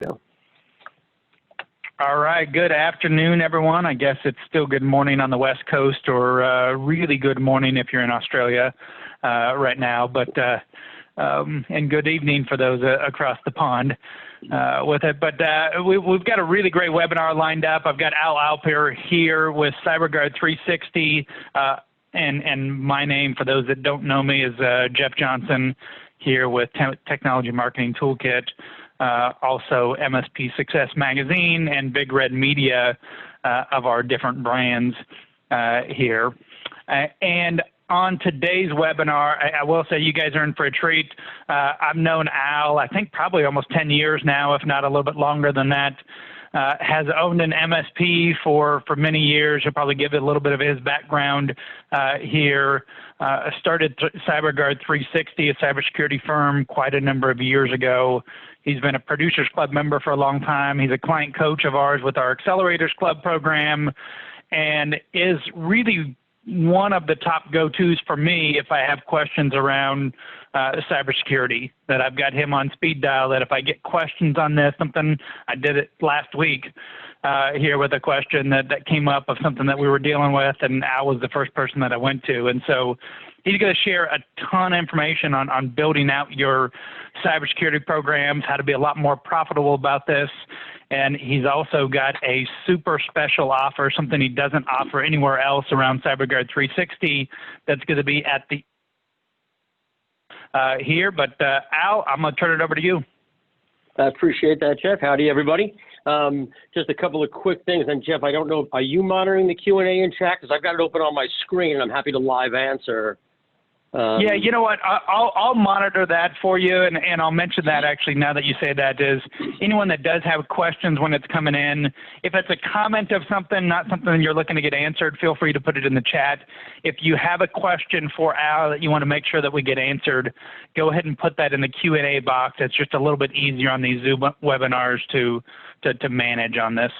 Yeah. All right, good afternoon, everyone. I guess it's still good morning on the West Coast, or really good morning if you're in Australia right now, but and good evening for those across the pond with it. But we've got a really great webinar lined up. I've got Al Alper here with Cyberguard360, and my name, for those that don't know me, is Jeff Johnson here with Technology Marketing Toolkit. Also MSP Success Magazine and Big Red Media of our different brands here. And on today's webinar, I will say you guys are in for a treat. I've known Al, I think probably almost 10 years now, if not a little bit longer than that. Has owned an MSP for many years. He'll probably give it a little bit of his background here. Started Cyberguard360, a cybersecurity firm, quite a number of years ago. He's been a Producers Club member for a long time. He's a client coach of ours with our Accelerators Club program, and is really one of the top go-tos for me if I have questions around cybersecurity, that I've got him on speed dial, that if I get questions on this, something, I did it last week here with a question that came up of something that we were dealing with, and Al was the first person that I went to. And so he's going to share a ton of information on building out your cybersecurity programs, how to be a lot more profitable about this. And he's also got a super special offer, something he doesn't offer anywhere else around Cyberguard360, that's going to be at the here. But Al, I'm going to turn it over to you. I appreciate that, Jeff. Howdy, everybody. Just a couple of quick things. And Jeff, I don't know, are you monitoring the Q&A in chat? Because I've got it open on my screen, and I'm happy to live answer. Yeah, you know what, I'll monitor that for you, and I'll mention that actually now that you say that, is anyone that does have questions when it's coming in, if it's a comment of something, not something you're looking to get answered, feel free to put it in the chat. If you have a question for Al that you want to make sure that we get answered, go ahead and put that in the Q&A box. It's just a little bit easier on these Zoom webinars to manage on this.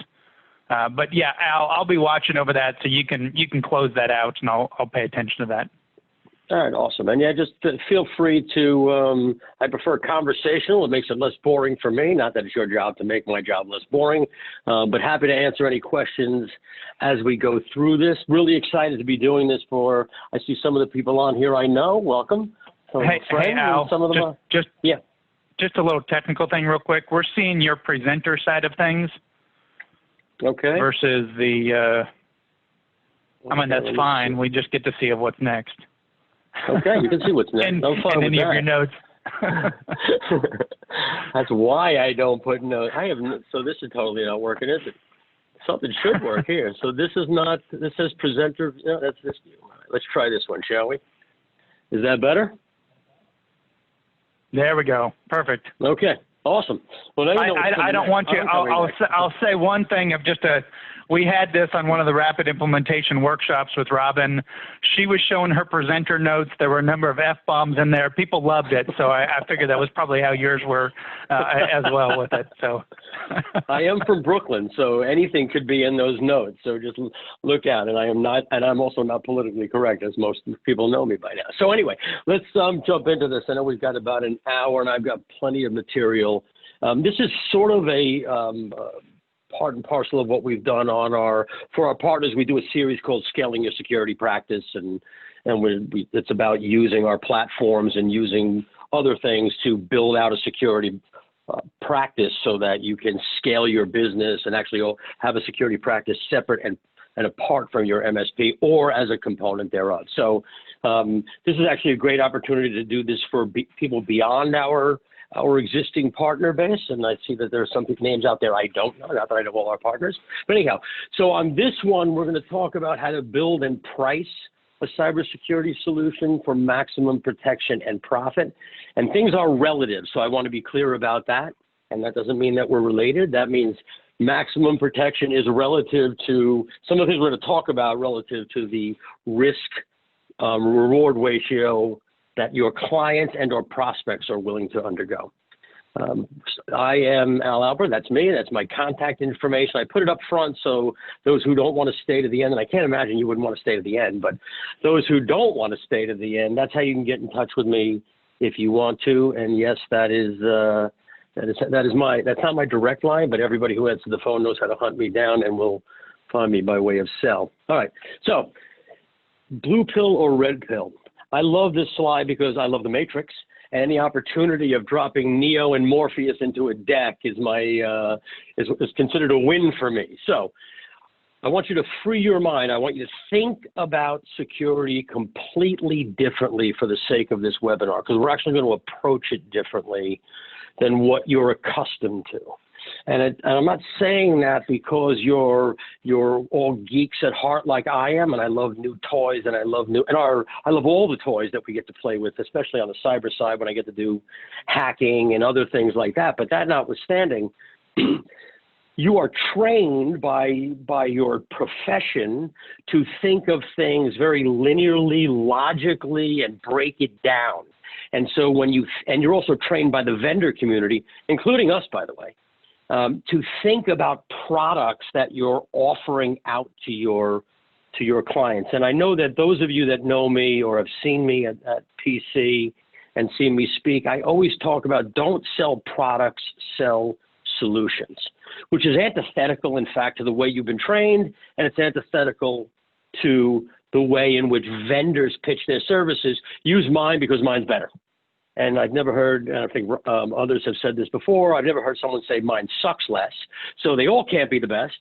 But yeah, Al, I'll be watching over that, so you can close that out, and I'll pay attention to that. All right, awesome. And yeah, just feel free to, I prefer conversational. It makes it less boring for me. Not that it's your job to make my job less boring, but happy to answer any questions as we go through this. Really excited to be doing this for, I see some of the people on here I know. Welcome. Hey, Al, some of them just a little technical thing real quick. We're seeing your presenter side of things. Okay. Versus the, I mean, that's fine. We just get to see what's next. Okay, you can see what's next. In any of your notes. That's why I don't put notes. So this is totally not working, is it? Something should work here. So this is not, this says presenter. No, that's this. Let's try this one, shall we? Is that better? There we go. Perfect. Okay. Awesome. Well, now you know I don't want you. I'll say one thing of just a. We had this on one of the rapid implementation workshops with Robin. She was showing her presenter notes. There were a number of F-bombs in there. People loved it, so I figured that was probably how yours were as well with it. So I am from Brooklyn, so anything could be in those notes. So just look out. And I am not, and I'm also not politically correct, as most people know me by now. So anyway, let's jump into this. I know we've got about an hour, and I've got plenty of material. This is sort of a part and parcel of what we've done for our partners. We do a series called Scaling Your Security Practice, and it's about using our platforms and using other things to build out a security practice so that you can scale your business and actually have a security practice separate and apart from your MSP or as a component thereof. So this is actually a great opportunity to do this for people beyond our existing partner base, and I see that there are some names out there I don't know, not that I know all our partners. But anyhow, so on this one, we're going to talk about how to build and price a cybersecurity solution for maximum protection and profit. And things are relative, so I want to be clear about that. And that doesn't mean that we're related. That means maximum protection is relative to some of the things we're going to talk about relative to the risk reward ratio that your clients and or prospects are willing to undergo. I am Al Alper, that's me, that's my contact information. I put it up front so those who don't want to stay to the end, and I can't imagine you wouldn't want to stay to the end, but those who don't want to stay to the end, that's how you can get in touch with me if you want to. And yes, that is That's not my direct line, but everybody who answers the phone knows how to hunt me down and will find me by way of cell. All right. So blue pill or red pill? I love this slide because I love the Matrix, and any opportunity of dropping Neo and Morpheus into a deck is considered a win for me. So I want you to free your mind. I want you to think about security completely differently for the sake of this webinar, because we're actually going to approach it differently than what you're accustomed to. And I'm not saying that because you're all geeks at heart like I am, and I love new toys, and I love all the toys that we get to play with, especially on the cyber side when I get to do hacking and other things like that. But that notwithstanding, you are trained by your profession to think of things very linearly, logically, and break it down. And so and you're also trained by the vendor community, including us, by the way, to think about products that you're offering out to your clients. And I know that those of you that know me or have seen me at PC and seen me speak, I always talk about don't sell products, sell solutions, which is antithetical, in fact, to the way you've been trained, and it's antithetical to the way in which vendors pitch their services. Use mine because mine's better. And I've never heard, and I think others have said this before, I've never heard someone say mine sucks less. So they all can't be the best.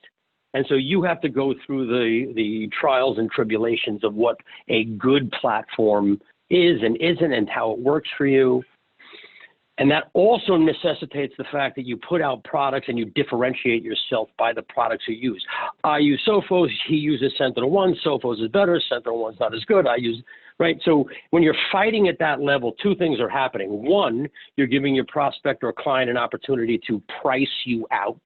And so you have to go through the trials and tribulations of what a good platform is and isn't and how it works for you. And that also necessitates the fact that you put out products and you differentiate yourself by the products you use. I use Sophos, he uses SentinelOne, Sophos is better, SentinelOne's not as good, right? So when you're fighting at that level, two things are happening. One, you're giving your prospect or client an opportunity to price you out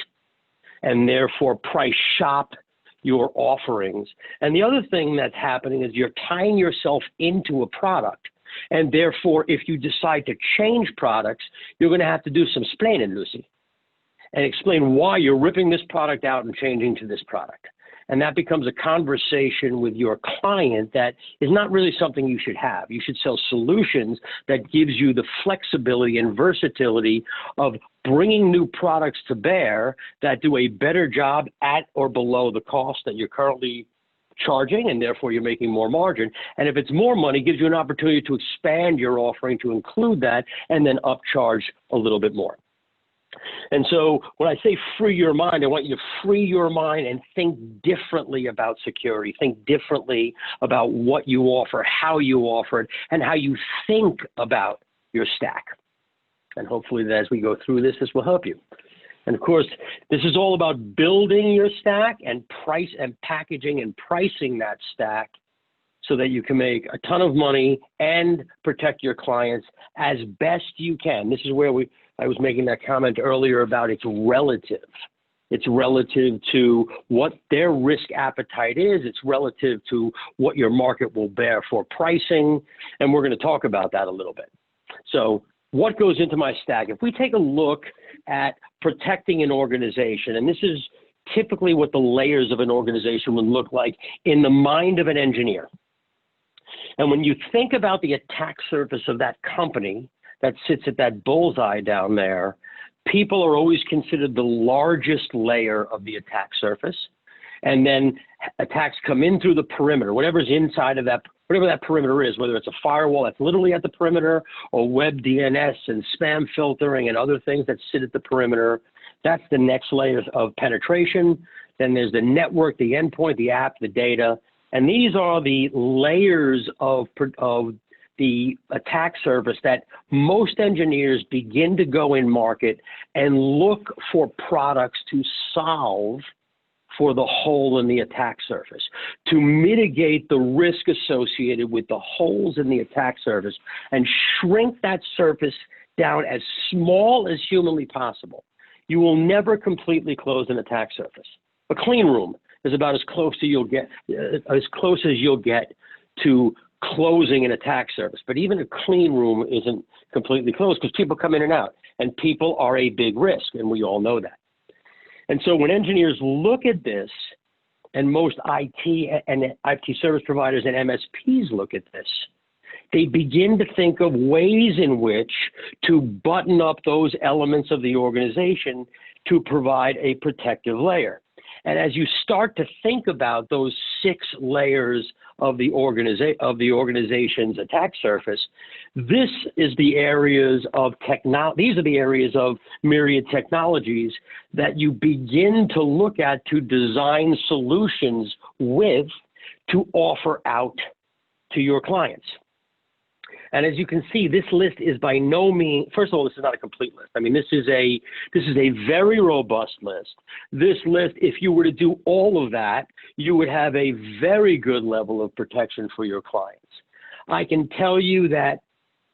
and therefore price shop your offerings. And the other thing that's happening is you're tying yourself into a product. And therefore, if you decide to change products, you're going to have to do some splaining, Lucy, and explain why you're ripping this product out and changing to this product. And that becomes a conversation with your client that is not really something you should have. You should sell solutions that gives you the flexibility and versatility of bringing new products to bear that do a better job at or below the cost that you're currently charging, and therefore you're making more margin. And if it's more money, it gives you an opportunity to expand your offering to include that and then upcharge a little bit more. And so when I say free your mind, I want you to free your mind and think differently about security, think differently about what you offer, how you offer it, and how you think about your stack. And hopefully as we go through this will help you. And of course, this is all about building your stack and price and packaging and pricing that stack so that you can make a ton of money and protect your clients as best you can. This is where I was making that comment earlier about it's relative. It's relative to what their risk appetite is. It's relative to what your market will bear for pricing. And we're going to talk about that a little bit. So what goes into my stack? If we take a look at protecting an organization, and this is typically what the layers of an organization would look like in the mind of an engineer. And when you think about the attack surface of that company that sits at that bullseye down there, people are always considered the largest layer of the attack surface. And then attacks come in through the perimeter, whatever's inside of that, whatever that perimeter is, whether it's a firewall that's literally at the perimeter or web DNS and spam filtering and other things that sit at the perimeter. That's the next layer of penetration. Then there's the network, the endpoint, the app, the data. And these are the layers of the attack surface that most engineers begin to go in market and look for products to solve for the hole in the attack surface, to mitigate the risk associated with the holes in the attack surface and shrink that surface down as small as humanly possible. You will never completely close an attack surface. A clean room is about as close as you'll get to closing an attack surface. But even a clean room isn't completely closed because people come in and out, and people are a big risk, and we all know that. And so when engineers look at this, and most IT and IT service providers and MSPs look at this, they begin to think of ways in which to button up those elements of the organization to provide a protective layer. And as you start to think about those 6 layers of the organization's attack surface, this is the areas of these are the areas of myriad technologies that you begin to look at to design solutions with, to offer out to your clients. And as you can see, this list is by no means, first of all, this is not a complete list. I mean, this is a very robust list. This list, if you were to do all of that, you would have a very good level of protection for your clients. I can tell you that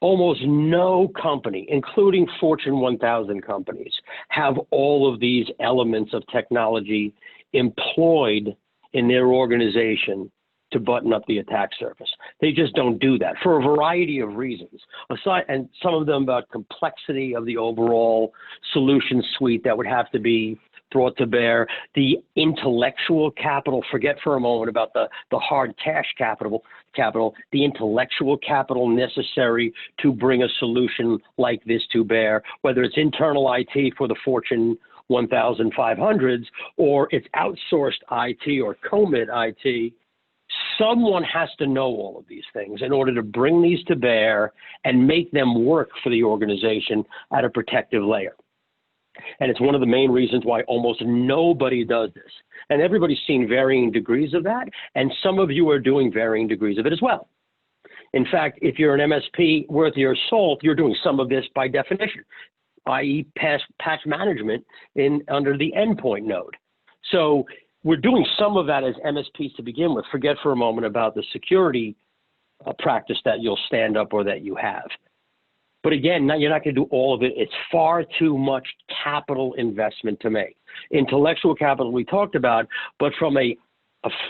almost no company, including Fortune 1000 companies, have all of these elements of technology employed in their organization to button up the attack surface. They just don't do that for a variety of reasons. And some of them about complexity of the overall solution suite that would have to be brought to bear, the intellectual capital, forget for a moment about the hard cash capital, the intellectual capital necessary to bring a solution like this to bear, whether it's internal IT for the Fortune 1500s or it's outsourced IT or commit IT. Someone has to know all of these things in order to bring these to bear and make them work for the organization at a protective layer. And it's one of the main reasons why almost nobody does this. And everybody's seen varying degrees of that, and some of you are doing varying degrees of it as well. In fact, if you're an MSP worth your salt, you're doing some of this by definition, i.e. patch management under the endpoint node. So we're doing some of that as MSPs to begin with. Forget for a moment about the security practice that you'll stand up or that you have. But again, you're not going to do all of it. It's far too much capital investment to make. Intellectual capital we talked about, but from a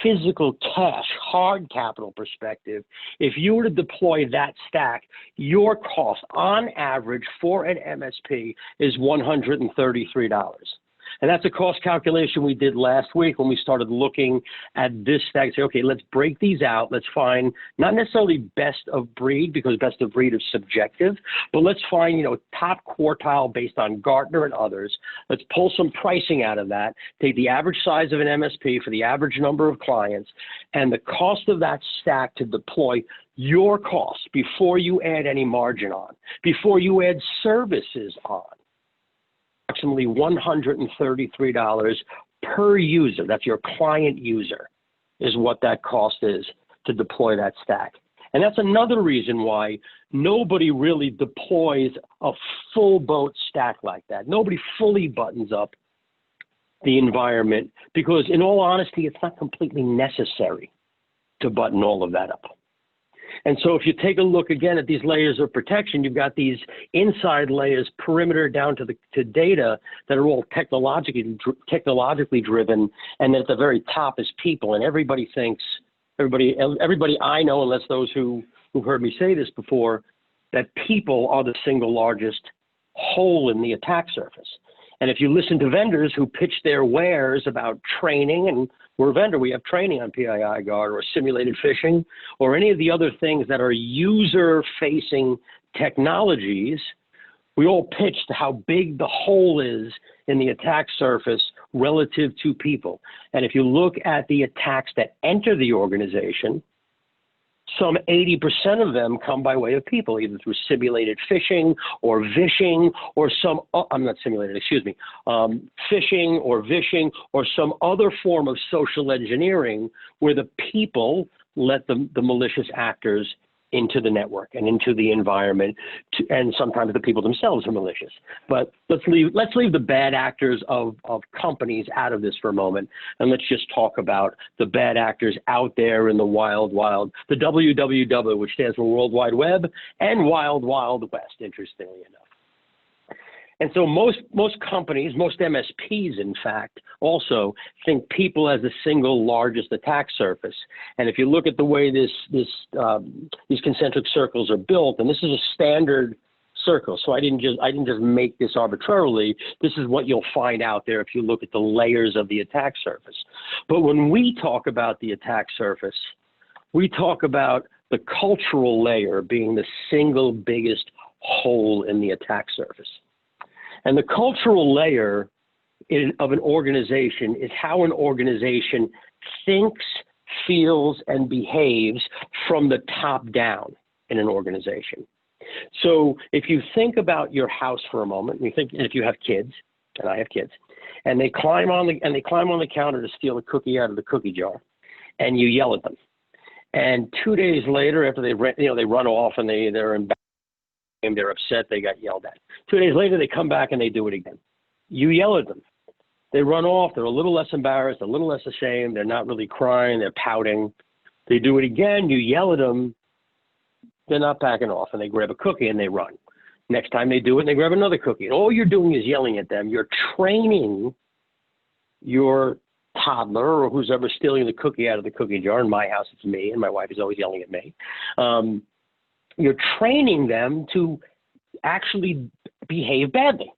physical cash, hard capital perspective, if you were to deploy that stack, your cost on average for an MSP is $133. And that's a cost calculation we did last week when we started looking at this stack. Say, okay, let's break these out. Let's find not necessarily best of breed, because best of breed is subjective, but let's find, top quartile based on Gartner and others. Let's pull some pricing out of that, take the average size of an MSP for the average number of clients, and the cost of that stack to deploy your costs before you add any margin on, before you add services on. Approximately $133 per user, that's your client user, is what that cost is to deploy that stack. And that's another reason why nobody really deploys a full boat stack like that. Nobody fully buttons up the environment because, in all honesty, it's not completely necessary to button all of that up. And so if you take a look again at these layers of protection, you've got these inside layers, perimeter down to data, that are all technologically driven, and at the very top is people. And everybody thinks, everybody I know, unless those who've heard me say this before, that people are the single largest hole in the attack surface. And if you listen to vendors who pitch their wares about training, and we're a vendor, we have training on PII Guard or simulated phishing or any of the other things that are user-facing technologies, we all pitch to how big the hole is in the attack surface relative to people. And if you look at the attacks that enter the organization, some 80% of them come by way of people, either through simulated phishing or vishing or some, phishing or vishing or some other form of social engineering where the people let the malicious actors into the network and into the environment, and sometimes the people themselves are malicious. But let's leave the bad actors of companies out of this for a moment, and let's just talk about the bad actors out there in the wild, the WWW, which stands for World Wide Web, and Wild Wild West, interestingly enough. And so most companies, most MSPs, in fact, also think people as the single largest attack surface. And if you look at the way these concentric circles are built, and this is a standard circle, so I didn't just make this arbitrarily. This is what you'll find out there if you look at the layers of the attack surface. But when we talk about the attack surface, we talk about the cultural layer being the single biggest hole in the attack surface. And the cultural layer of an organization is how an organization thinks, feels, and behaves from the top down in an organization. So if you think about your house for a moment, and if you have kids, and I have kids, and they climb on the counter to steal a cookie out of the cookie jar, and you yell at them. And 2 days later, after they run off and they're in they're upset, they got yelled at. 2 days later, they come back and they do it again. You yell at them. They run off. They're a little less embarrassed, a little less ashamed. They're not really crying. They're pouting. They do it again. You yell at them. They're not backing off, and they grab a cookie and they run. Next time they do it, and they grab another cookie. And all you're doing is yelling at them. You're training your toddler or who's ever stealing the cookie out of the cookie jar. In my house, it's me, and my wife is always yelling at me. You're training them to actually behave badly.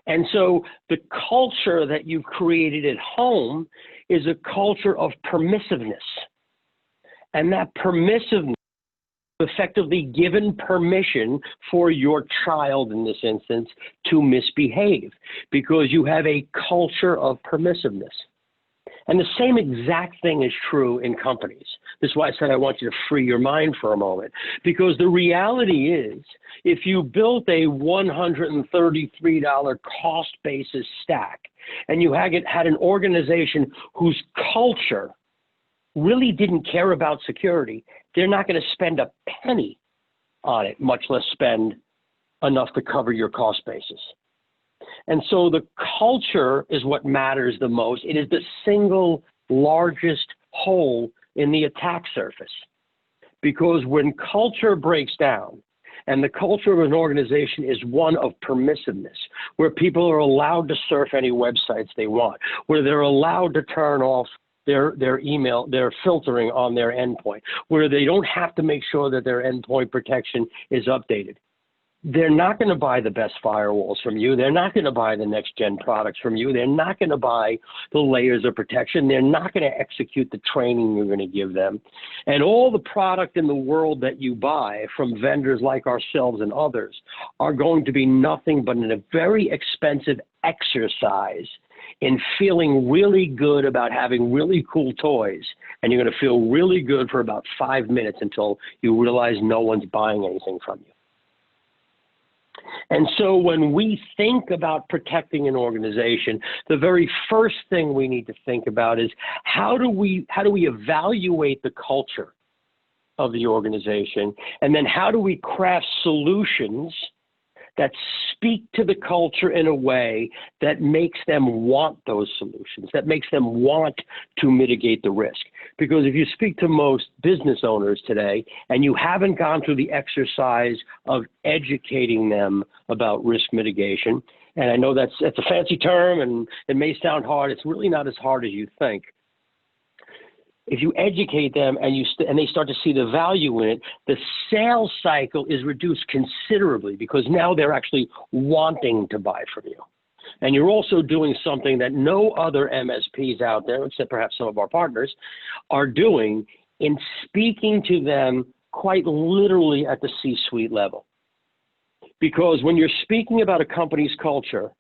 And so the culture that you've created at home is a culture of permissiveness. And that permissiveness effectively given permission for your child, in this instance, to misbehave because you have a culture of permissiveness. And the same exact thing is true in companies. This is why I said I want you to free your mind for a moment, because the reality is if you built a $133 cost basis stack and you had an organization whose culture really didn't care about security, they're not going to spend a penny on it, much less spend enough to cover your cost basis. And so the culture is what matters the most. It is the single largest hole in the attack surface. Because when culture breaks down, and the culture of an organization is one of permissiveness, where people are allowed to surf any websites they want, where they're allowed to turn off their email, their filtering on their endpoint, where they don't have to make sure that their endpoint protection is updated. They're not going to buy the best firewalls from you. They're not going to buy the next gen products from you. They're not going to buy the layers of protection. They're not going to execute the training you're going to give them. And all the product in the world that you buy from vendors like ourselves and others are going to be nothing but a very expensive exercise in feeling really good about having really cool toys. And you're going to feel really good for about 5 minutes until you realize no one's buying anything from you. And so when we think about protecting an organization, the very first thing we need to think about is how do we evaluate the culture of the organization, and then how do we craft solutions that speak to the culture in a way that makes them want those solutions, that makes them want to mitigate the risk. Because if you speak to most business owners today and you haven't gone through the exercise of educating them about risk mitigation, and I know that's a fancy term and it may sound hard, it's really not as hard as you think. If you educate them and they start to see the value in it, the sales cycle is reduced considerably because now they're actually wanting to buy from you. And you're also doing something that no other MSPs out there, except perhaps some of our partners, are doing in speaking to them quite literally at the C-suite level. Because when you're speaking about a company's culture,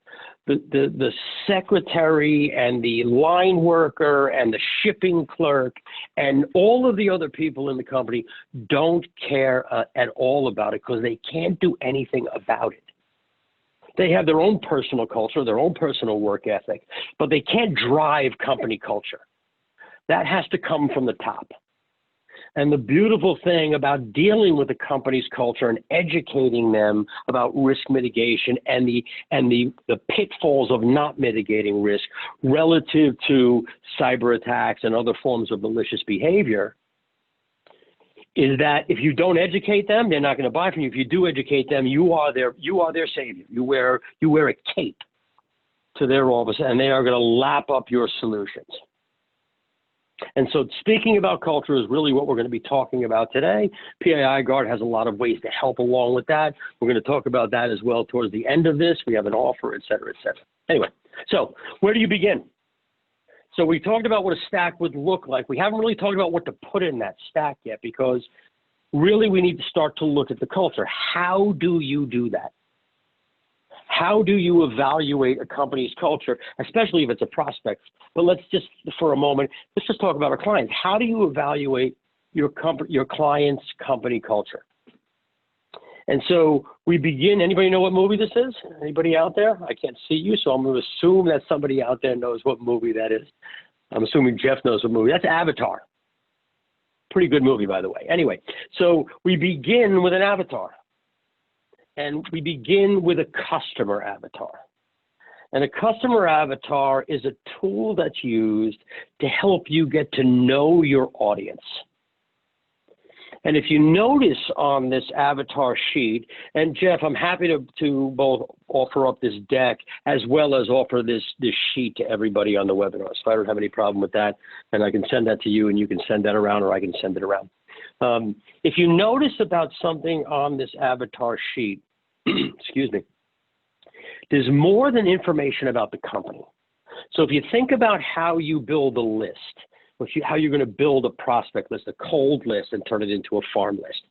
the secretary and the line worker and the shipping clerk and all of the other people in the company don't care at all about it because they can't do anything about it. They have their own personal culture, their own personal work ethic, but they can't drive company culture. That has to come from the top. And the beautiful thing about dealing with the company's culture and educating them about risk mitigation and the pitfalls of not mitigating risk relative to cyber attacks and other forms of malicious behavior is that if you don't educate them, they're not going to buy from you. If you do educate them, you are their savior. You wear a cape to their office, and they are going to lap up your solutions. And so speaking about culture is really what we're going to be talking about today. PII Guard has a lot of ways to help along with that. We're going to talk about that as well towards the end of this. We have an offer, et cetera, et cetera. Anyway, so where do you begin? So we talked about what a stack would look like. We haven't really talked about what to put in that stack yet because really we need to start to look at the culture. How do you do that? How do you evaluate a company's culture, especially if it's a prospect? But let's just, for a moment, let's just talk about our clients. How do you evaluate your client's company culture? And so we begin, anybody know what movie this is? Anybody out there? I can't see you, so I'm going to assume that somebody out there knows what movie that is. I'm assuming Jeff knows what movie. That's Avatar. Pretty good movie, by the way. Anyway, so we begin with an avatar. And we begin with a customer avatar. And a customer avatar is a tool that's used to help you get to know your audience. And if you notice on this avatar sheet, and Jeff, I'm happy to both offer up this deck as well as offer this sheet to everybody on the webinar. So I don't have any problem with that. And I can send that to you and you can send that around, or I can send it around. If you notice about something on this avatar sheet, excuse me, there's more than information about the company. So if you think about how you build a list, how you're going to build a prospect list, a cold list, and turn it into a farm list.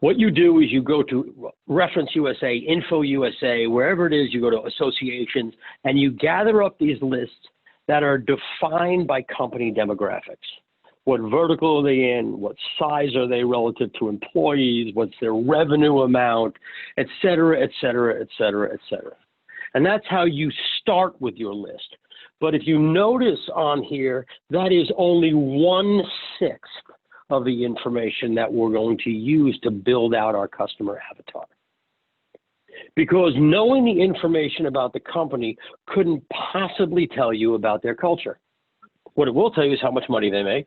What you do is you go to Reference USA, Info USA, wherever it is, you go to associations, and you gather up these lists that are defined by company demographics. What vertical are they in? What size are they relative to employees? What's their revenue amount, et cetera, et cetera, et cetera, et cetera. And that's how you start with your list. But if you notice on here, that is only 1/6 of the information that we're going to use to build out our customer avatar. Because knowing the information about the company couldn't possibly tell you about their culture. What it will tell you is how much money they make.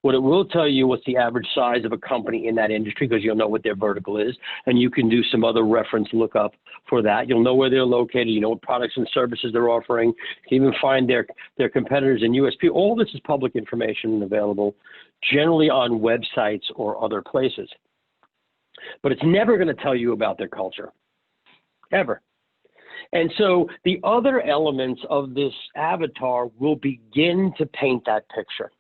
What it will tell you what's the average size of a company in that industry, because you'll know what their vertical is, and you can do some other reference lookup for that. You'll know where they're located. You know what products and services they're offering. You can even find their competitors in USP. All this is public information and available generally on websites or other places. But it's never going to tell you about their culture, ever. And so the other elements of this avatar will begin to paint that picture.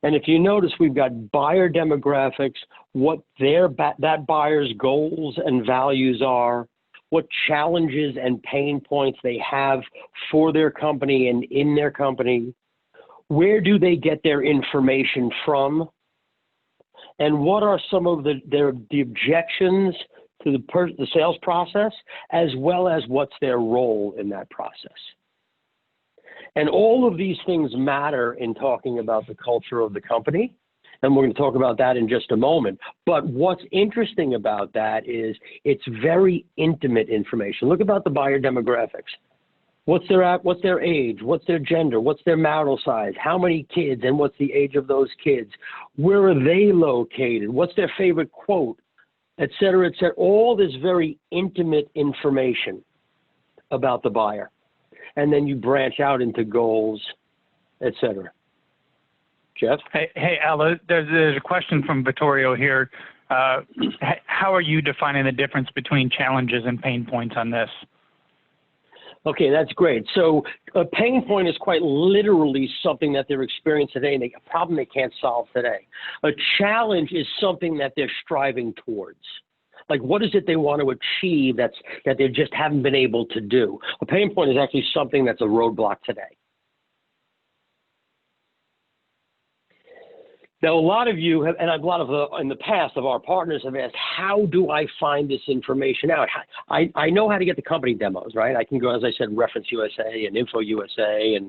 And if you notice, we've got buyer demographics, what that buyer's goals and values are, what challenges and pain points they have for their company and in their company, where do they get their information from, and what are some of the objections to the sales process, as well as what's their role in that process. And all of these things matter in talking about the culture of the company. And we're going to talk about that in just a moment. But what's interesting about that is it's very intimate information. Look about the buyer demographics. What's their age? What's their gender? What's their marital size? How many kids? And what's the age of those kids? Where are they located? What's their favorite quote? Et cetera, et cetera. All this very intimate information about the buyer. And then you branch out into goals, et cetera. Jeff? Hey, Al, there's a question from Vittorio here. How are you defining the difference between challenges and pain points on this? Okay, that's great. So a pain point is quite literally something that they're experiencing today, and a problem they can't solve today. A challenge is something that they're striving towards. Like, what is it they want to achieve that they just haven't been able to do? A pain point is actually something that's a roadblock today. Now, a lot of you have, and a lot of in the past of our partners have asked, how do I find this information out? I know how to get the company demos, right? I can go, as I said, Reference USA and Info USA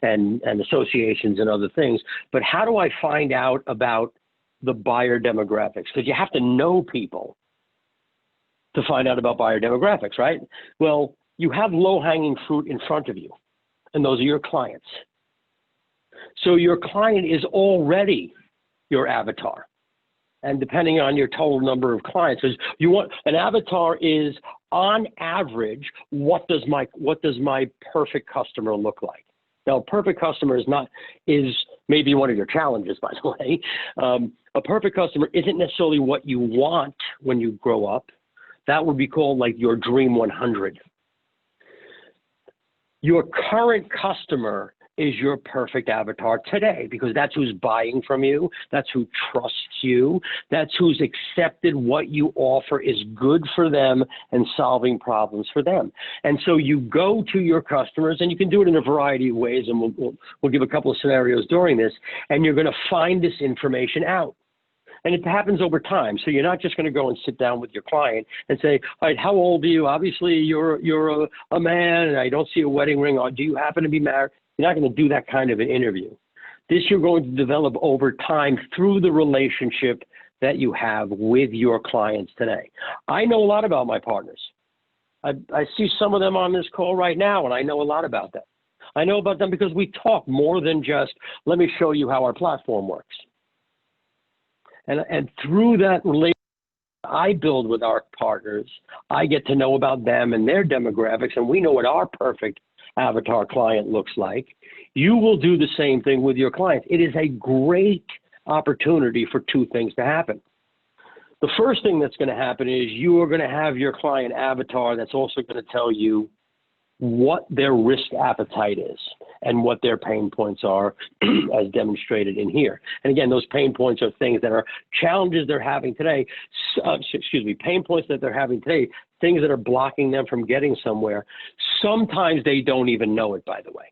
and associations and other things. But how do I find out about the buyer demographics? Because you have to know people to find out about buyer demographics, right? Well, you have low-hanging fruit in front of you, and those are your clients. So your client is already your avatar. And depending on your total number of clients, an avatar is, on average, what does my perfect customer look like? Now, a perfect customer is maybe one of your challenges, by the way. A perfect customer isn't necessarily what you want when you grow up. That would be called like your dream 100. Your current customer is your perfect avatar today, because that's who's buying from you, that's who trusts you, that's who's accepted what you offer is good for them and solving problems for them. And so you go to your customers, and you can do it in a variety of ways, and we'll give a couple of scenarios during this, and you're going to find this information out. And it happens over time. So you're not just going to go and sit down with your client and say, all right, how old are you? Obviously, you're a man, and I don't see a wedding ring. Or do you happen to be married? You're not going to do that kind of an interview. This you're going to develop over time through the relationship that you have with your clients today. I know a lot about my partners. I see some of them on this call right now, and I know a lot about them. I know about them because we talk more than just, let me show you how our platform works. And through that relationship I build with our partners, I get to know about them and their demographics, and we know what our perfect avatar client looks like. You will do the same thing with your clients. It is a great opportunity for two things to happen. The first thing that's going to happen is you are going to have your client avatar that's also going to tell you what their risk appetite is and what their pain points are as demonstrated in here. And again, those pain points are things that are challenges they're having today, pain points that they're having today, things that are blocking them from getting somewhere. Sometimes they don't even know it, by the way.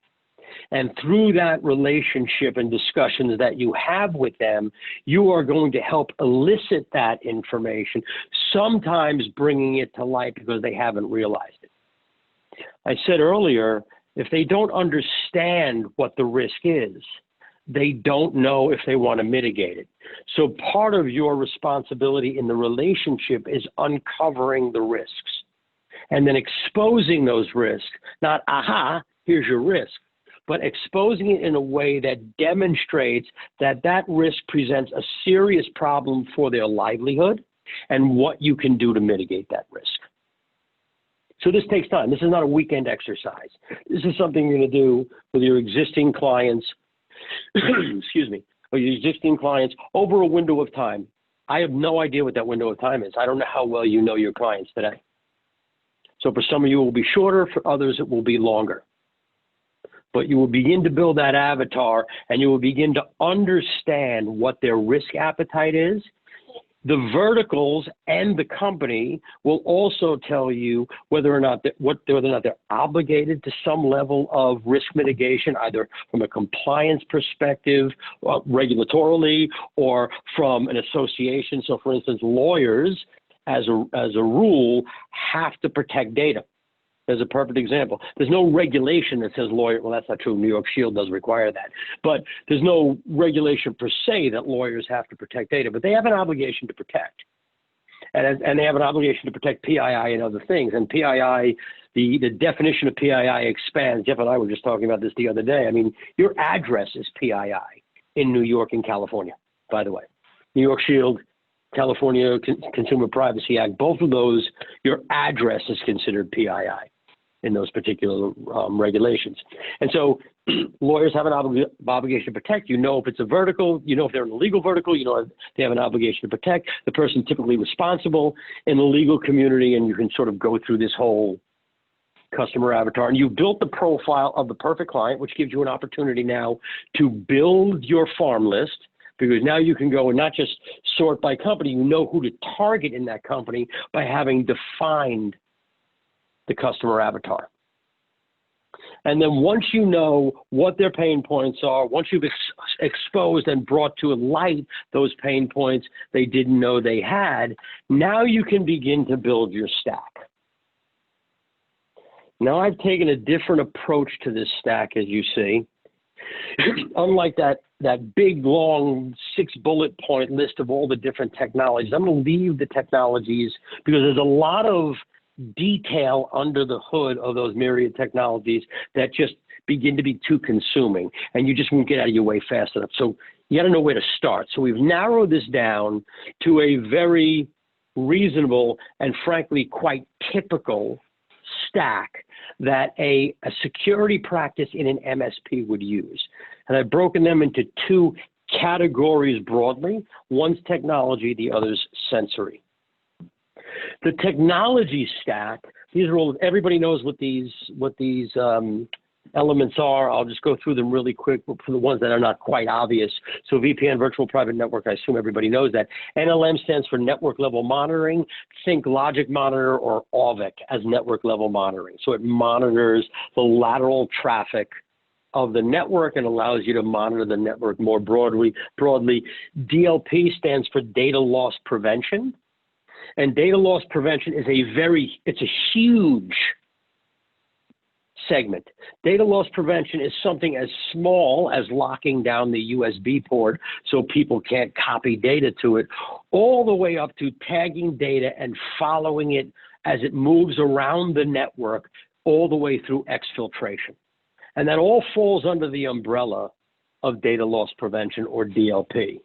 And through that relationship and discussions that you have with them, you are going to help elicit that information, sometimes bringing it to light because they haven't realized it. I said earlier, if they don't understand what the risk is, they don't know if they want to mitigate it. So part of your responsibility in the relationship is uncovering the risks and then exposing those risks, not, aha, here's your risk, but exposing it in a way that demonstrates that that risk presents a serious problem for their livelihood and what you can do to mitigate that risk. So this takes time. This is not a weekend exercise. This is something you're going to do with your existing clients, or your existing clients over a window of time. I have no idea what that window of time is. I don't know how well you know your clients today. So for some of you, it will be shorter. For others, it will be longer. But you will begin to build that avatar, and you will begin to understand what their risk appetite is. The verticals and the company will also tell you whether or not they're obligated to some level of risk mitigation, either from a compliance perspective, regulatorily, or from an association. So, for instance, lawyers, as a rule, have to protect data. There's a perfect example. There's no regulation that says lawyer. Well, that's not true. New York Shield does require that. But there's no regulation per se that lawyers have to protect data. But they have an obligation to protect. And they have an obligation to protect PII and other things. And PII, the definition of PII expands. Jeff and I were just talking about this the other day. I mean, your address is PII in New York and California, by the way. New York Shield, California Consumer Privacy Act, both of those, your address is considered PII in those particular regulations. And so lawyers have an obligation to protect. You know if it's a vertical, you know if they're in a legal vertical, you know if they have an obligation to protect the person typically responsible in the legal community, and you can sort of go through this whole customer avatar. And you've built the profile of the perfect client, which gives you an opportunity now to build your farm list, because now you can go and not just sort by company, you know who to target in that company by having defined the customer avatar. And then once you know what their pain points are, once you've exposed and brought to light those pain points they didn't know they had, now you can begin to build your stack. Now I've taken a different approach to this stack, as you see. Unlike that big, long 6 bullet point list of all the different technologies, I'm going to leave the technologies because there's a lot of detail under the hood of those myriad technologies that just begin to be too consuming, and you just won't get out of your way fast enough. So you got to know where to start. So we've narrowed this down to a very reasonable and frankly quite typical stack that a security practice in an MSP would use. And I've broken them into 2 categories broadly. One's technology, the other's sensory. The technology stack, these are all, everybody knows what these elements are. I'll just go through them really quick for the ones that are not quite obvious. So VPN, Virtual Private Network, I assume everybody knows that. NLM stands for Network Level Monitoring. Think Logic Monitor or AUVIC as network level monitoring. So it monitors the lateral traffic of the network and allows you to monitor the network more broadly. DLP stands for Data Loss Prevention. And data loss prevention is it's a huge segment. Data loss prevention is something as small as locking down the USB port so people can't copy data to it, all the way up to tagging data and following it as it moves around the network, all the way through exfiltration. And that all falls under the umbrella of data loss prevention, or DLP.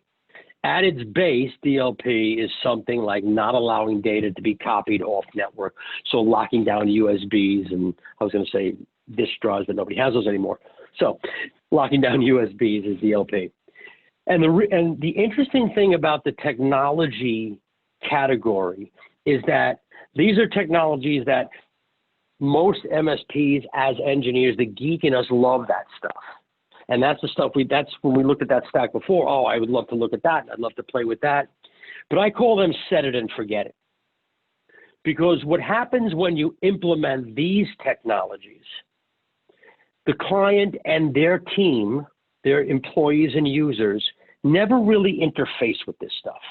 At its base, DLP is something like not allowing data to be copied off network. So locking down USBs, and I was going to say disk drives, but nobody has those anymore. So locking down USBs is DLP. And the interesting thing about the technology category is that these are technologies that most MSPs, as engineers, the geek in us, love that stuff. And that's the stuff that's when we looked at that stack before, oh, I would love to look at that. I'd love to play with that. But I call them set it and forget it. Because what happens when you implement these technologies, the client and their team, their employees and users, never really interface with this stuff.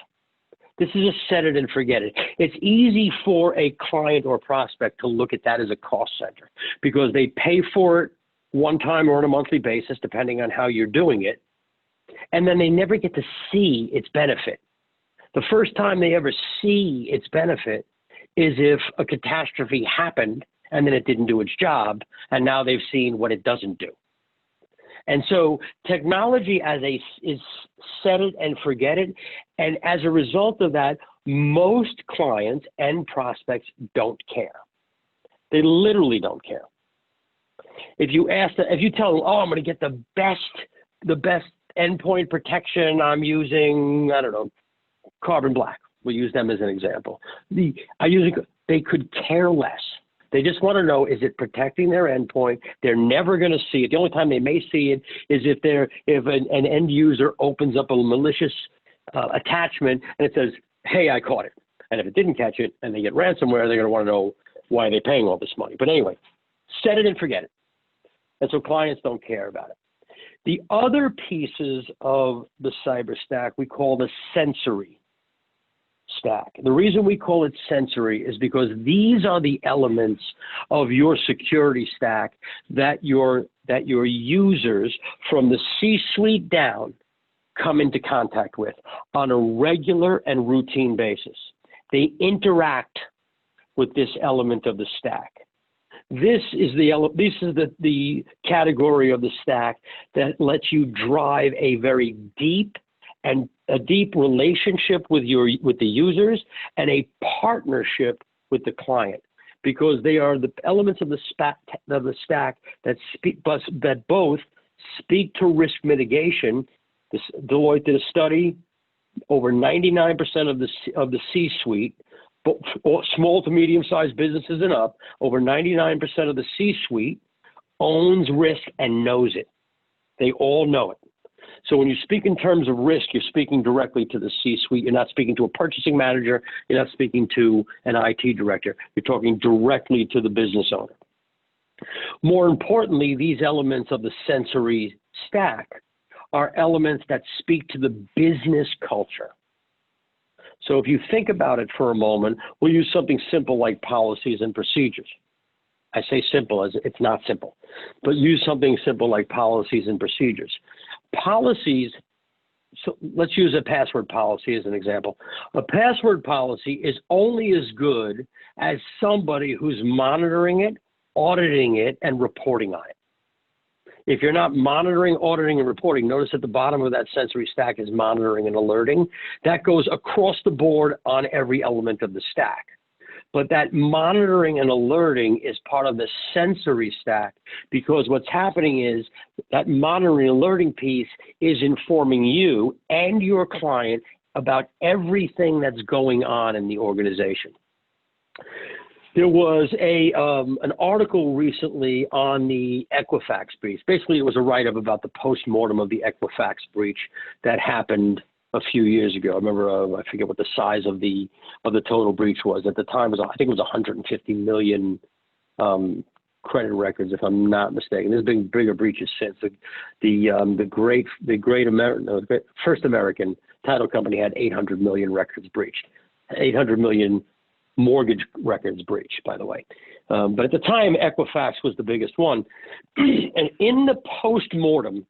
This is a set it and forget it. It's easy for a client or prospect to look at that as a cost center because they pay for it one time or on a monthly basis, depending on how you're doing it, and then they never get to see its benefit. The first time they ever see its benefit is if a catastrophe happened and then it didn't do its job, and now they've seen what it doesn't do. And so technology is set it and forget it, and as a result of that, most clients and prospects don't care. They literally don't care. If you tell them, oh, I'm going to get the best endpoint protection, I'm using, I don't know, Carbon Black. We'll use them as an example. They could care less. They just want to know, is it protecting their endpoint? They're never going to see it. The only time they may see it is if an end user opens up a malicious attachment and it says, hey, I caught it. And if it didn't catch it and they get ransomware, they're going to want to know why they're paying all this money. But anyway, set it and forget it. And so clients don't care about it. The other pieces of the cyber stack we call the sensory stack. The reason we call it sensory is because these are the elements of your security stack that your users from the C-suite down come into contact with on a regular and routine basis. They interact with this element of the stack. This is the category of the stack that lets you drive a very deep relationship with the users and a partnership with the client, because they are the elements of the stack that both speak to risk mitigation. Deloitte did a study. Over 99% of the C-suite, small to medium-sized businesses and up, over 99% of the C-suite owns risk and knows it. They all know it. So when you speak in terms of risk, you're speaking directly to the C-suite. You're not speaking to a purchasing manager. You're not speaking to an IT director. You're talking directly to the business owner. More importantly, these elements of the sensory stack are elements that speak to the business culture. So if you think about it for a moment, we'll use something simple like policies and procedures. I say simple as it's not simple, but use something simple like policies and procedures. Policies, so let's use a password policy as an example. A password policy is only as good as somebody who's monitoring it, auditing it, and reporting on it. If you're not monitoring, auditing, and reporting, notice at the bottom of that sensory stack is monitoring and alerting. That goes across the board on every element of the stack. But that monitoring and alerting is part of the sensory stack, because what's happening is that monitoring and alerting piece is informing you and your client about everything that's going on in the organization. There was an article recently on the Equifax breach. Basically, it was a write-up about the post-mortem of the Equifax breach that happened a few years ago. I remember, I forget what the size of the total breach was. At the time, I think it was 150 million credit records, if I'm not mistaken. There's been bigger breaches since. The first American title company had 800 million records breached. 800 million mortgage records breached, by the way. But at the time, Equifax was the biggest one. And in the post-mortem,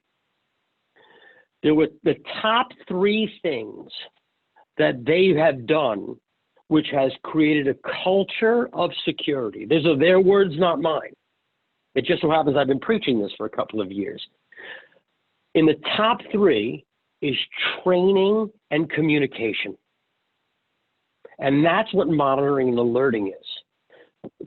there were the top 3 things that they have done, which has created a culture of security. These are their words, not mine. It just so happens I've been preaching this for a couple of years. In the top 3 is training and communication. And that's what monitoring and alerting is.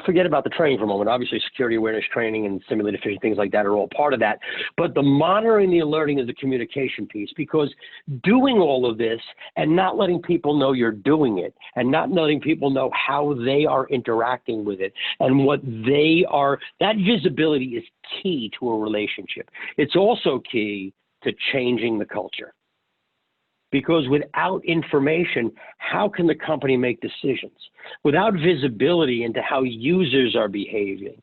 Forget about the training for a moment. Obviously, security awareness training and simulated phishing, things like that are all part of that. But the monitoring, the alerting is the communication piece, because doing all of this and not letting people know you're doing it and not letting people know how they are interacting with it and what they are, that visibility is key to a relationship. It's also key to changing the culture. Because without information, how can the company make decisions? Without visibility into how users are behaving,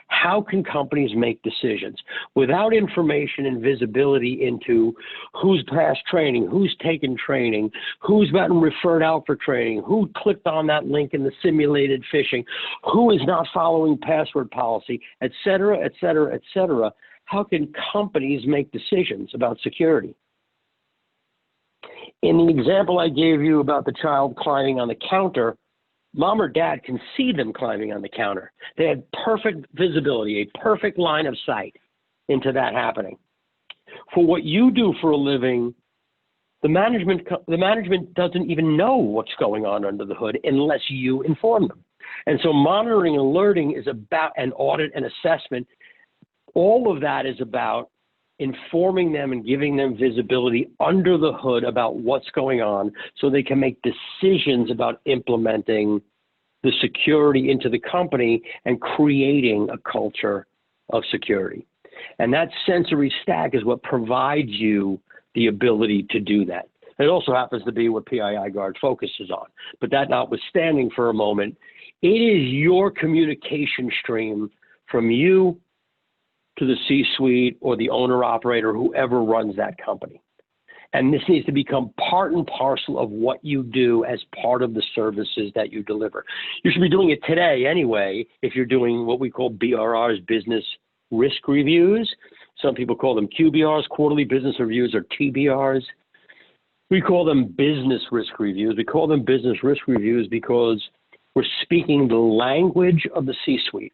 how can companies make decisions? Without information and visibility into who's passed training, who's taken training, who's gotten referred out for training, who clicked on that link in the simulated phishing, who is not following password policy, et cetera, et cetera, et cetera, how can companies make decisions about security? In the example I gave you about the child climbing on the counter, mom or dad can see them climbing on the counter. They had perfect visibility, a perfect line of sight into that happening. For what you do for a living, the management doesn't even know what's going on under the hood unless you inform them. And so monitoring and alerting is about an audit and assessment. All of that is about informing them and giving them visibility under the hood about what's going on so they can make decisions about implementing the security into the company and creating a culture of security. And that sensory stack is what provides you the ability to do that. It also happens to be what PII Guard focuses on. But that notwithstanding for a moment, it is your communication stream from you to the C-suite or the owner-operator, whoever runs that company. And this needs to become part and parcel of what you do as part of the services that you deliver. You should be doing it today anyway, if you're doing what we call BRRs, business risk reviews. Some people call them QBRs, quarterly business reviews, or TBRs. We call them business risk reviews. We call them business risk reviews because we're speaking the language of the C-suite.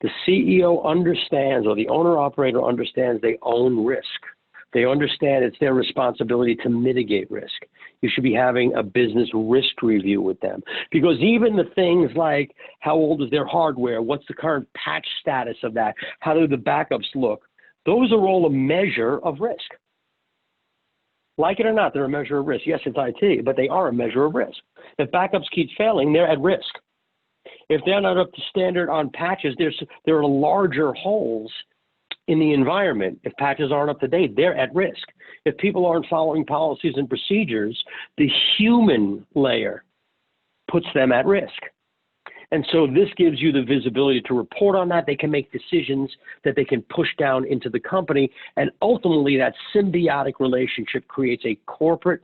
The CEO understands, or the owner-operator understands, they own risk. They understand it's their responsibility to mitigate risk. You should be having a business risk review with them. Because even the things like how old is their hardware, what's the current patch status of that, how do the backups look, those are all a measure of risk. Like it or not, they're a measure of risk. Yes, it's IT, but they are a measure of risk. If backups keep failing, they're at risk. If they're not up to standard on patches, there are larger holes in the environment. If patches aren't up to date, they're at risk. If people aren't following policies and procedures, the human layer puts them at risk. And so this gives you the visibility to report on that. They can make decisions that they can push down into the company. And ultimately, that symbiotic relationship creates a corporate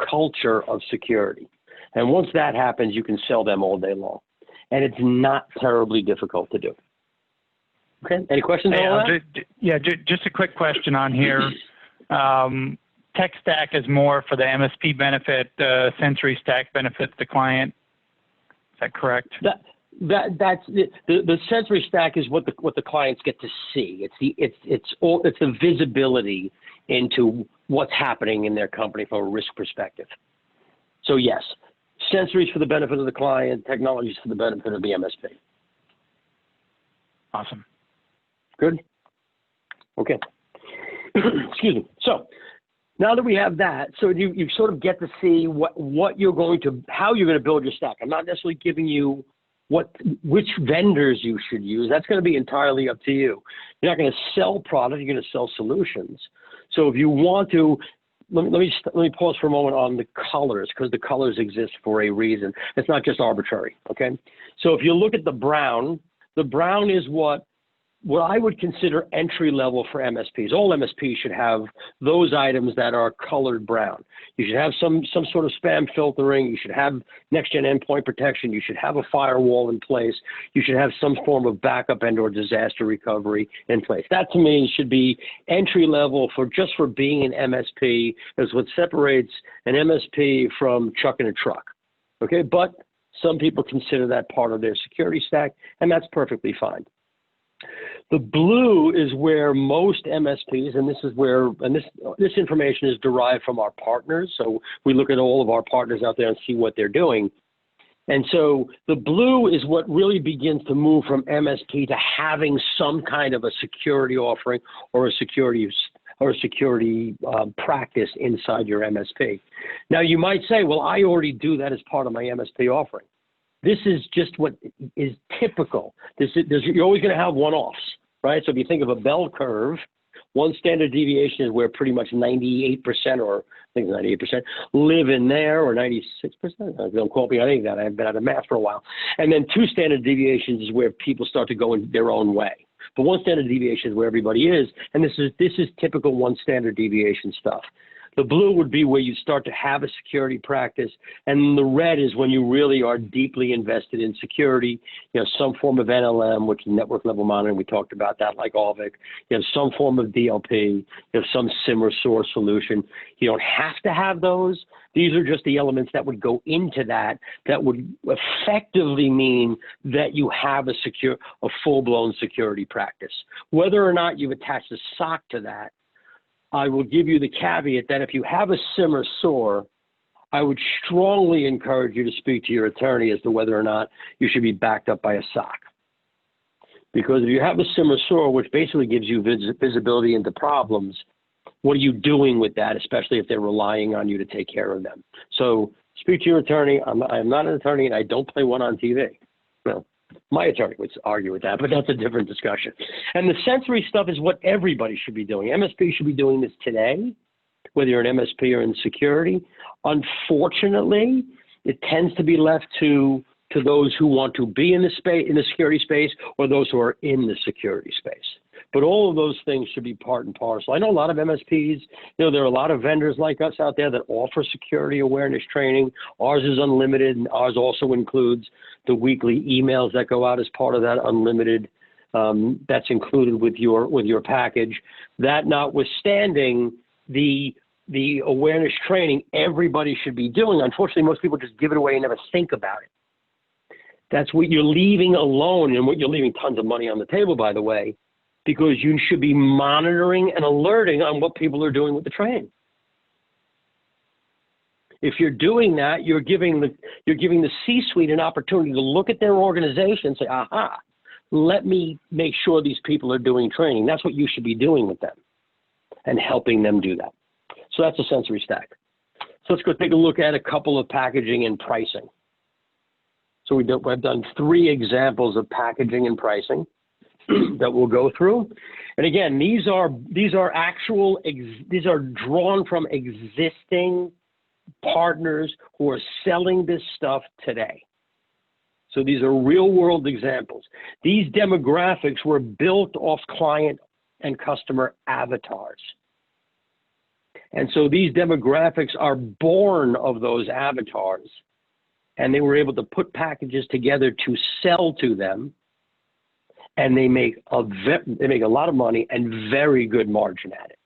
culture of security. And once that happens, you can sell them all day long. And it's not terribly difficult to do. Okay, any questions on all that? Just a quick question on here. Tech stack is more for the MSP benefit, sensory stack benefits the client. Is that correct? That's the sensory stack is what the clients get to see. It's the visibility into what's happening in their company from a risk perspective. So yes. Sensories for the benefit of the client, technologies for the benefit of the MSP. Awesome. Good? Okay. Excuse me. So now that we have that, so you sort of get to see how you're going to build your stack. I'm not necessarily giving you which vendors you should use, that's going to be entirely up to you. You're not going to sell product, you're going to sell solutions. So if you want to, let me pause for a moment on the colors, because the colors exist for a reason. It's not just arbitrary, okay? So if you look at the brown is what I would consider entry level for MSPs. All MSPs should have those items that are colored brown. You should have some sort of spam filtering. You should have next-gen endpoint protection. You should have a firewall in place. You should have some form of backup and/or disaster recovery in place. That to me should be entry level for being an MSP. Is what separates an MSP from chucking a truck. Okay, but some people consider that part of their security stack, and that's perfectly fine. The blue is where most MSPs, and this is where, and this information is derived from our partners. So we look at all of our partners out there and see what they're doing. And so the blue is what really begins to move from MSP to having some kind of a security offering or a security practice inside your MSP. Now you might say, well, I already do that as part of my MSP offering. This is just what is typical. You're always going to have one-offs, right? So if you think of a bell curve, one standard deviation is where pretty much 98%, or I think 98%, live in there, or 96%. Don't quote me on any of that. I haven't been out of math for a while. And then two standard deviations is where people start to go in their own way. But one standard deviation is where everybody is, and this is typical one standard deviation stuff. The blue would be where you start to have a security practice, and the red is when you really are deeply invested in security. You know, some form of NLM, which is network level monitoring. We talked about that, like Alvik. You have some form of DLP. You have some SIM or source solution. You don't have to have those. These are just the elements that would go into that would effectively mean that you have a full-blown security practice. Whether or not you've attached a SOC to that, I will give you the caveat that if you have a SIM or SOAR, I would strongly encourage you to speak to your attorney as to whether or not you should be backed up by a SOC. Because if you have a SIM or SOAR, which basically gives you visibility into problems, what are you doing with that, especially if they're relying on you to take care of them? So speak to your attorney. I am not an attorney, and I don't play one on TV. Well, my attorney would argue with that, but that's a different discussion. And the sensory stuff is what everybody should be doing. MSP should be doing this today, whether you're an MSP or in security. Unfortunately, it tends to be left to those who want to be in the security space, or those who are in the security space. But all of those things should be part and parcel. I know a lot of MSPs, there are a lot of vendors like us out there that offer security awareness training. Ours is unlimited, and ours also includes the weekly emails that go out as part of that unlimited. That's included with your package. That notwithstanding, the awareness training everybody should be doing. Unfortunately, most people just give it away and never think about it. That's what you're leaving alone, and what you're leaving tons of money on the table, by the way, because you should be monitoring and alerting on what people are doing with the training. If you're doing that, you're giving the C-suite an opportunity to look at their organization and say, aha, let me make sure these people are doing training. That's what you should be doing with them and helping them do that. So that's a sensory stack. So let's go take a look at a couple of packaging and pricing. So I've done 3 examples of packaging and pricing that we'll go through. And again, these are drawn from existing partners who are selling this stuff today. So these are real world examples. These demographics were built off client and customer avatars. And so these demographics are born of those avatars, and they were able to put packages together to sell to them, and they make a lot of money and very good margin at it.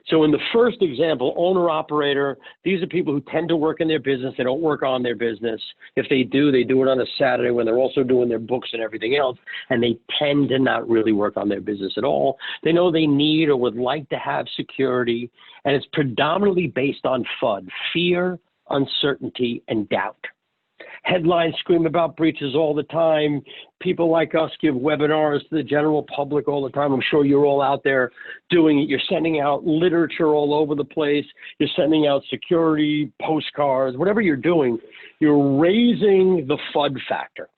So in the first example, owner-operator, these are people who tend to work in their business. They don't work on their business. If they do, they do it on a Saturday when they're also doing their books and everything else, and they tend to not really work on their business at all. They know they need or would like to have security, and it's predominantly based on FUD, fear, uncertainty, and doubt. Headlines scream about breaches all the time. People like us give webinars to the general public all the time. I'm sure you're all out there doing it. You're sending out literature all over the place. You're sending out security postcards, whatever you're doing, you're raising the FUD factor.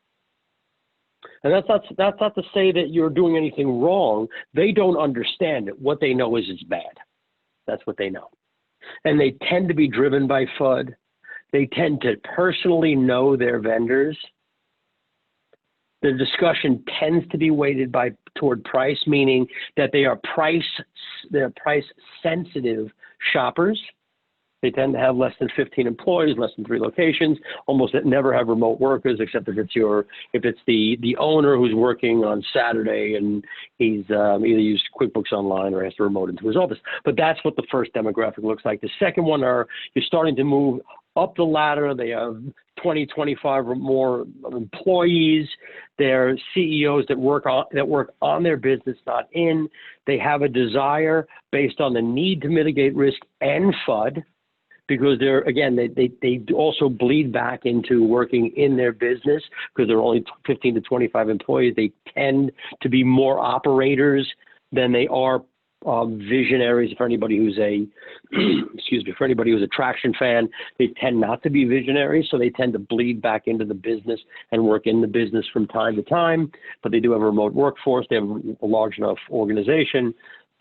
And that's not to say that you're doing anything wrong. They don't understand it. What they know is it's bad. That's what they know. And they tend to be driven by FUD. They tend to personally know their vendors. The discussion tends to be weighted toward price, meaning that they're price sensitive shoppers. They tend to have less than 15 employees, less than 3 locations, almost never have remote workers, except if it's the owner who's working on Saturday and he's either used QuickBooks Online or has to remote into his office. But that's what the first demographic looks like. The second one you're starting to move up the ladder. They have 20, 25 or more employees. They're CEOs that work on their business, not in. They have a desire based on the need to mitigate risk and FUD, because they also bleed back into working in their business because they're only 15 to 25 employees. They tend to be more operators than they are visionaries. For anybody who's a traction fan, they tend not to be visionaries, so they tend to bleed back into the business and work in the business from time to time. But they do have a remote workforce. They have a large enough organization,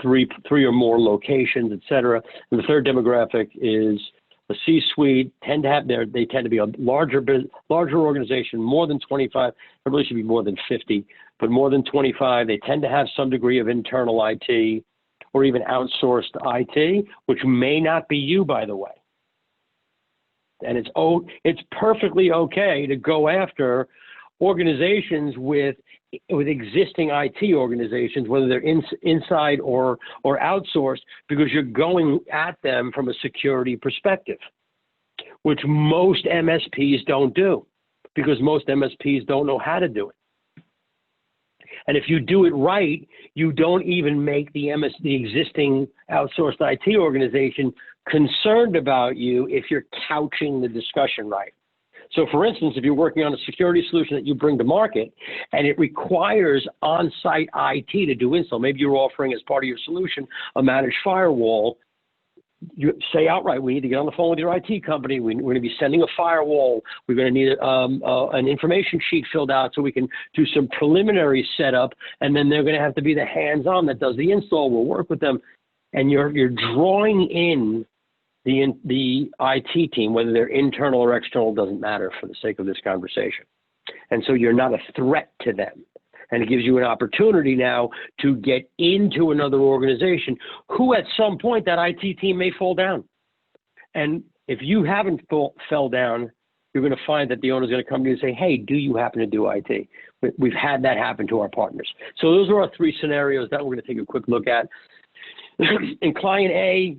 three or more locations, et cetera. And the third demographic is the C-suite. They tend to be a larger organization, more than 25. It really should be more than 50, but more than 25. They tend to have some degree of internal IT or even outsourced IT, which may not be you, by the way. And it's perfectly okay to go after organizations with existing IT organizations, whether they're inside or outsourced, because you're going at them from a security perspective, which most MSPs don't do, because most MSPs don't know how to do it. And if you do it right, you don't even make the existing outsourced IT organization concerned about you if you're couching the discussion right. So for instance, if you're working on a security solution that you bring to market and it requires on-site IT to do install, maybe you're offering as part of your solution a managed firewall, you say outright, we need to get on the phone with your IT company. We're going to be sending a firewall. We're going to need an information sheet filled out so we can do some preliminary setup, and then they're going to have to be the hands-on that does the install. We'll work with them. And you're drawing in the IT team, whether they're internal or external, doesn't matter for the sake of this conversation. And so you're not a threat to them. And it gives you an opportunity now to get into another organization who at some point that IT team may fall down. And if you haven't fell down, you're going to find that the owner's going to come to you and say, hey, do you happen to do IT? We've had that happen to our partners. So those are our 3 scenarios that we're going to take a quick look at. In client A,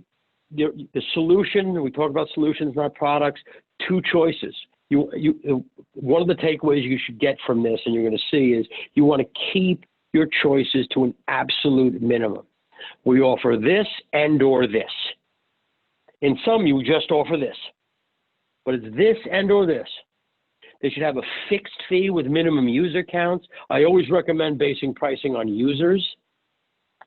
the solution, we talk about solutions, not products, 2 choices. One of the takeaways you should get from this, and you're going to see, is you want to keep your choices to an absolute minimum. We offer this and or this. In some, you just offer this, but it's this and or this. They should have a fixed fee with minimum user counts. I always recommend basing pricing on users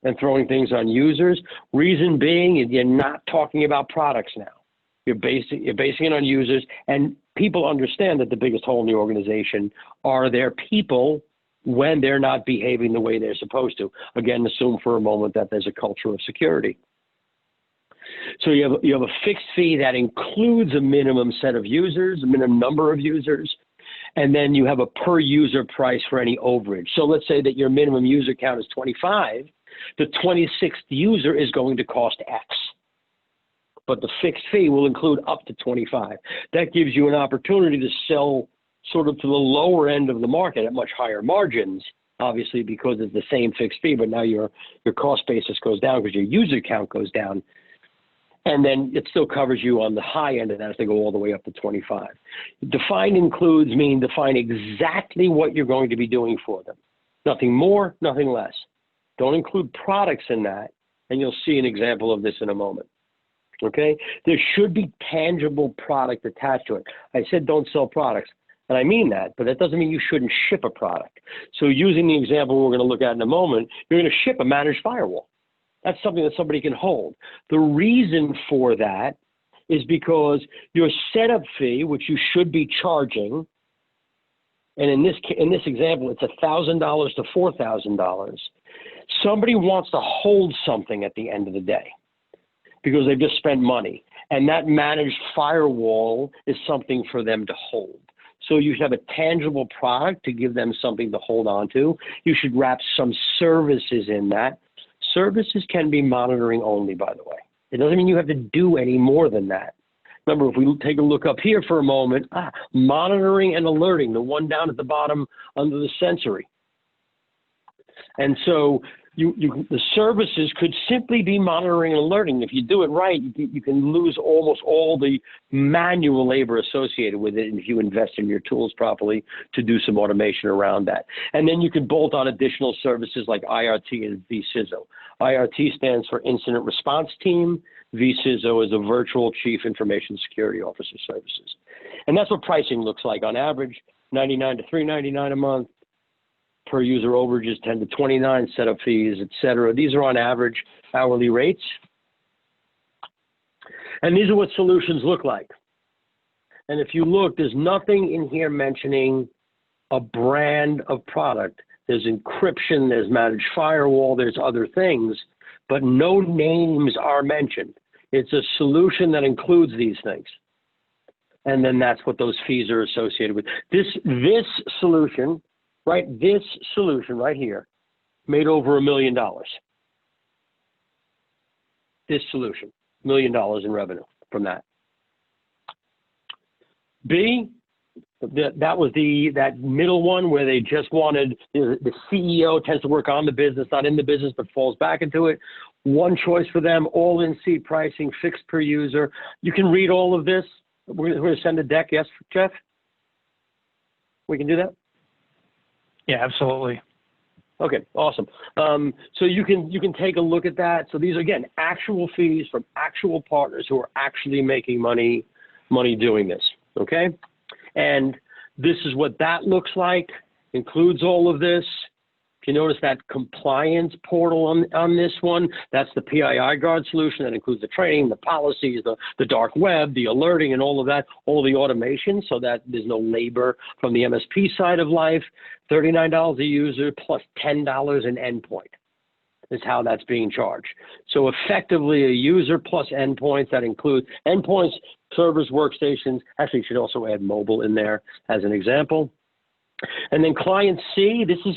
and throwing things on users. Reason being, you're not talking about products now. You're basing it on users, and people understand that the biggest hole in the organization are their people when they're not behaving the way they're supposed to. Again, assume for a moment that there's a culture of security. So you have a fixed fee that includes a minimum set of users, a minimum number of users, and then you have a per user price for any overage. So let's say that your minimum user count is 25. The 26th user is going to cost X. But the fixed fee will include up to 25. That gives you an opportunity to sell sort of to the lower end of the market at much higher margins, obviously because it's the same fixed fee, but now your cost basis goes down because your user count goes down. And then it still covers you on the high end of that if they go all the way up to 25. Define includes mean define exactly what you're going to be doing for them. Nothing more, nothing less. Don't include products in that, and you'll see an example of this in a moment. Okay, there should be tangible product attached to it. I said don't sell products. And I mean that, but that doesn't mean you shouldn't ship a product. So using the example we're going to look at in a moment, you're going to ship a managed firewall. That's something that somebody can hold. The reason for that is because your setup fee, which you should be charging, and in this example, it's $1,000 to $4,000. Somebody wants to hold something at the end of the day because they've just spent money. And that managed firewall is something for them to hold. So you should have a tangible product to give them something to hold on to. You should wrap some services in that. Services can be monitoring only, by the way. It doesn't mean you have to do any more than that. Remember, if we take a look up here for a moment, monitoring and alerting, the one down at the bottom under the sensory. And so the services could simply be monitoring and alerting. If you do it right, you can lose almost all the manual labor associated with it if you invest in your tools properly to do some automation around that. And then you can bolt on additional services like IRT and vCISO. IRT stands for Incident Response Team. vCISO is a Virtual Chief Information Security Officer Services. And that's what pricing looks like on average, $99 to $399 a month. Per user overages 10 to 29, setup fees, et cetera. These are on average hourly rates. And these are what solutions look like. And if you look, there's nothing in here mentioning a brand of product. There's encryption, there's managed firewall, there's other things, but no names are mentioned. It's a solution that includes these things. And then that's what those fees are associated with. This solution, right? This solution right here made over $1 million. This solution, $1 million in revenue from that. B, that was that middle one where they just wanted, the CEO tends to work on the business, not in the business, but falls back into it. One choice for them, all-in seat pricing, fixed per user. You can read all of this. We're going to send a deck, yes, Jeff? We can do that? Yeah, absolutely. Okay, awesome. So you can take a look at that. So these are, again, actual fees from actual partners who are actually making money doing this, okay? And this is what that looks like, includes all of this. If you notice that compliance portal on this one, that's the PII Guard solution. That includes the training, the policies, the dark web, the alerting, and all of that, all the automation, so that there's no labor from the MSP side of life. $39 a user plus $10 an endpoint is how that's being charged. So effectively a user plus endpoints, that includes endpoints, servers, workstations. Actually, you should also add mobile in there as an example. And then client C, this is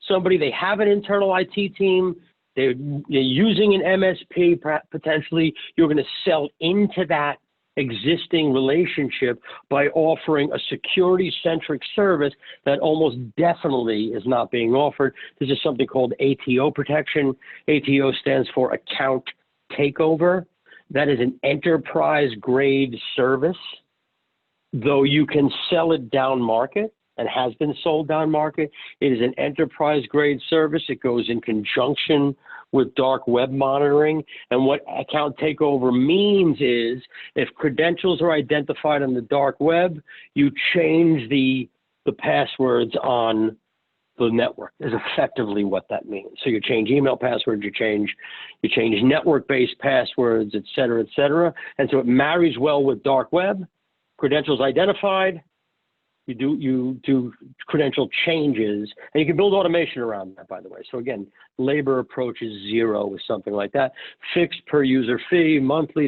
somebody, they have an internal IT team, they're using an MSP potentially. You're going to sell into that existing relationship by offering a security-centric service that almost definitely is not being offered. This is something called ATO protection. ATO stands for account takeover. That is an enterprise-grade service, though you can sell it down market and has been sold down market. It is an enterprise-grade service. It goes in conjunction with dark web monitoring. And what account takeover means is if credentials are identified on the dark web, you change the passwords on the network is effectively what that means. So you change email passwords, you change network-based passwords, et cetera, et cetera. And so it marries well with dark web, credentials identified, you do credential changes, and you can build automation around that, by the way. So again, labor approach is zero with something like that. Fixed per user fee, monthly,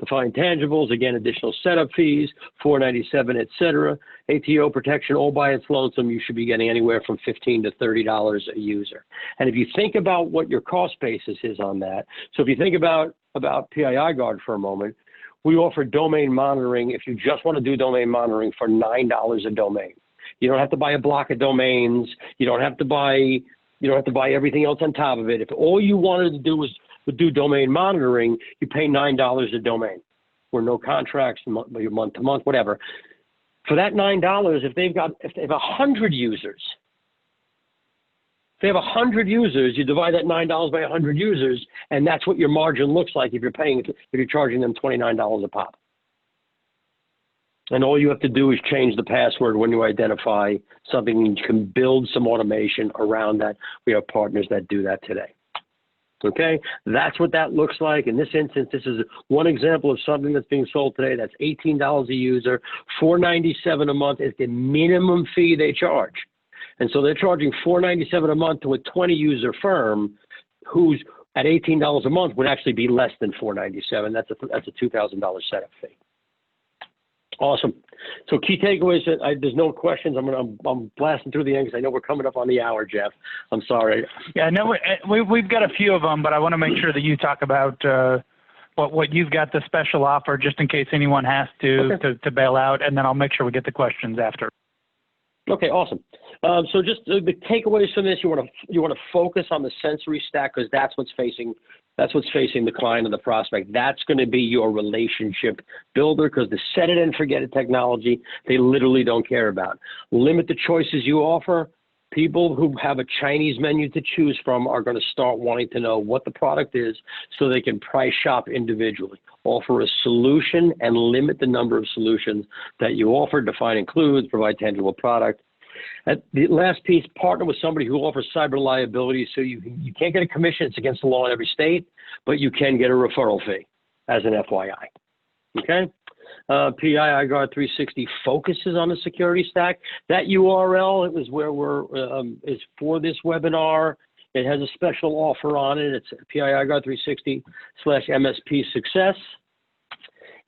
defined tangibles, again, additional setup fees, $497, et cetera. ATO protection all by its lonesome, you should be getting anywhere from $15 to $30 a user. And if you think about what your cost basis is on that, so if you think about PII Guard for a moment, we offer domain monitoring if you just want to do domain monitoring for $9 a domain. You don't have to buy a block of domains. You don't have to buy everything else on top of it. If all you wanted to do was do domain monitoring, you pay $9 a domain. Or no contracts, month to month, whatever. For that $9, if they have 100 users, if they have 100 users, you divide that $9 by 100 users, and that's what your margin looks like if you're charging them $29 a pop. And all you have to do is change the password when you identify something, and you can build some automation around that. We have partners that do that today. Okay, that's what that looks like. In this instance, this is one example of something that's being sold today. That's $18 a user, $497 a month is the minimum fee they charge. And so they're charging $497 a month to a 20-user firm who's at $18 a month would actually be less than $497. That's a $2,000 setup fee. Awesome. So key takeaways, there's no questions. I'm blasting through the end because I know we're coming up on the hour, Jeff. I'm sorry. Yeah, no, we've got a few of them, but I want to make sure that you talk about what you've got, the special offer, just in case anyone has to bail out, and then I'll make sure we get the questions after. Okay, awesome. So just the takeaways from this, you want to focus on the sensory stack because that's what's facing the client and the prospect. That's going to be your relationship builder because the set it and forget it technology, they literally don't care about. Limit the choices you offer. People who have a Chinese menu to choose from are going to start wanting to know what the product is so they can price shop individually. Offer a solution and limit the number of solutions that you offer. Define includes, provide tangible product. And the last piece, partner with somebody who offers cyber liability so you can't get a commission. It's against the law in every state, but you can get a referral fee as an FYI. Okay? Cyberguard360 focuses on the security stack. That URL, it was where is for this webinar. It has a special offer on it. It's Cyberguard360/MSP Success.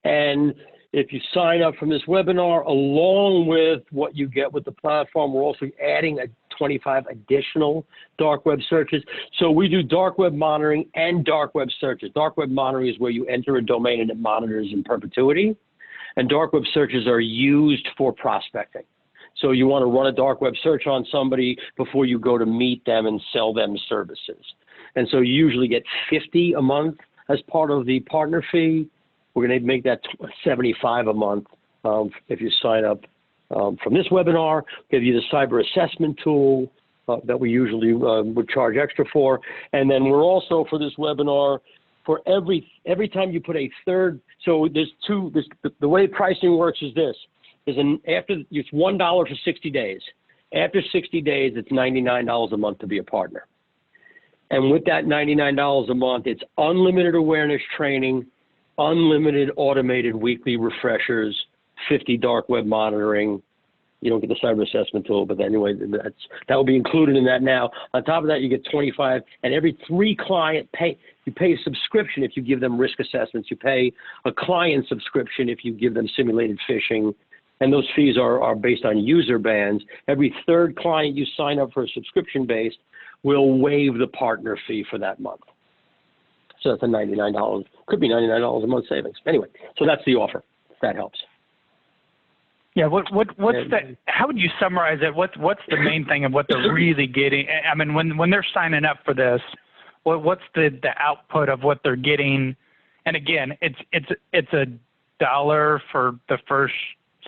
And if you sign up from this webinar, along with what you get with the platform, we're also adding 25 additional dark web searches. So we do dark web monitoring and dark web searches. Dark web monitoring is where you enter a domain and it monitors in perpetuity. And dark web searches are used for prospecting. So you want to run a dark web search on somebody before you go to meet them and sell them services. And so you usually get $50 a month as part of the partner fee. We're going to make that $75 a month if you sign up from this webinar. Give you the cyber assessment tool that we usually would charge extra for. And then we're also, for this webinar, for every time you put a third, so there's the way pricing works is this. It's $1 for 60 days. After 60 days, it's $99 a month to be a partner. And with that $99 a month, it's unlimited awareness training, unlimited automated weekly refreshers, 50 dark web monitoring. You don't get the cyber assessment tool, but anyway, that will be included in that now. On top of that, you get 25, and every 3 client you pay a subscription if you give them risk assessments. You pay a client subscription if you give them simulated phishing, and those fees are based on user bans. Every 3rd client you sign up for a subscription-based will waive the partner fee for that month. So that's a $99, could be $99 a month savings. Anyway, so that's the offer, if that helps. Yeah, what's how would you summarize it? What's the main thing of what they're really getting? I mean, when they're signing up for this, what's the output of what they're getting? And again, it's $1 for the first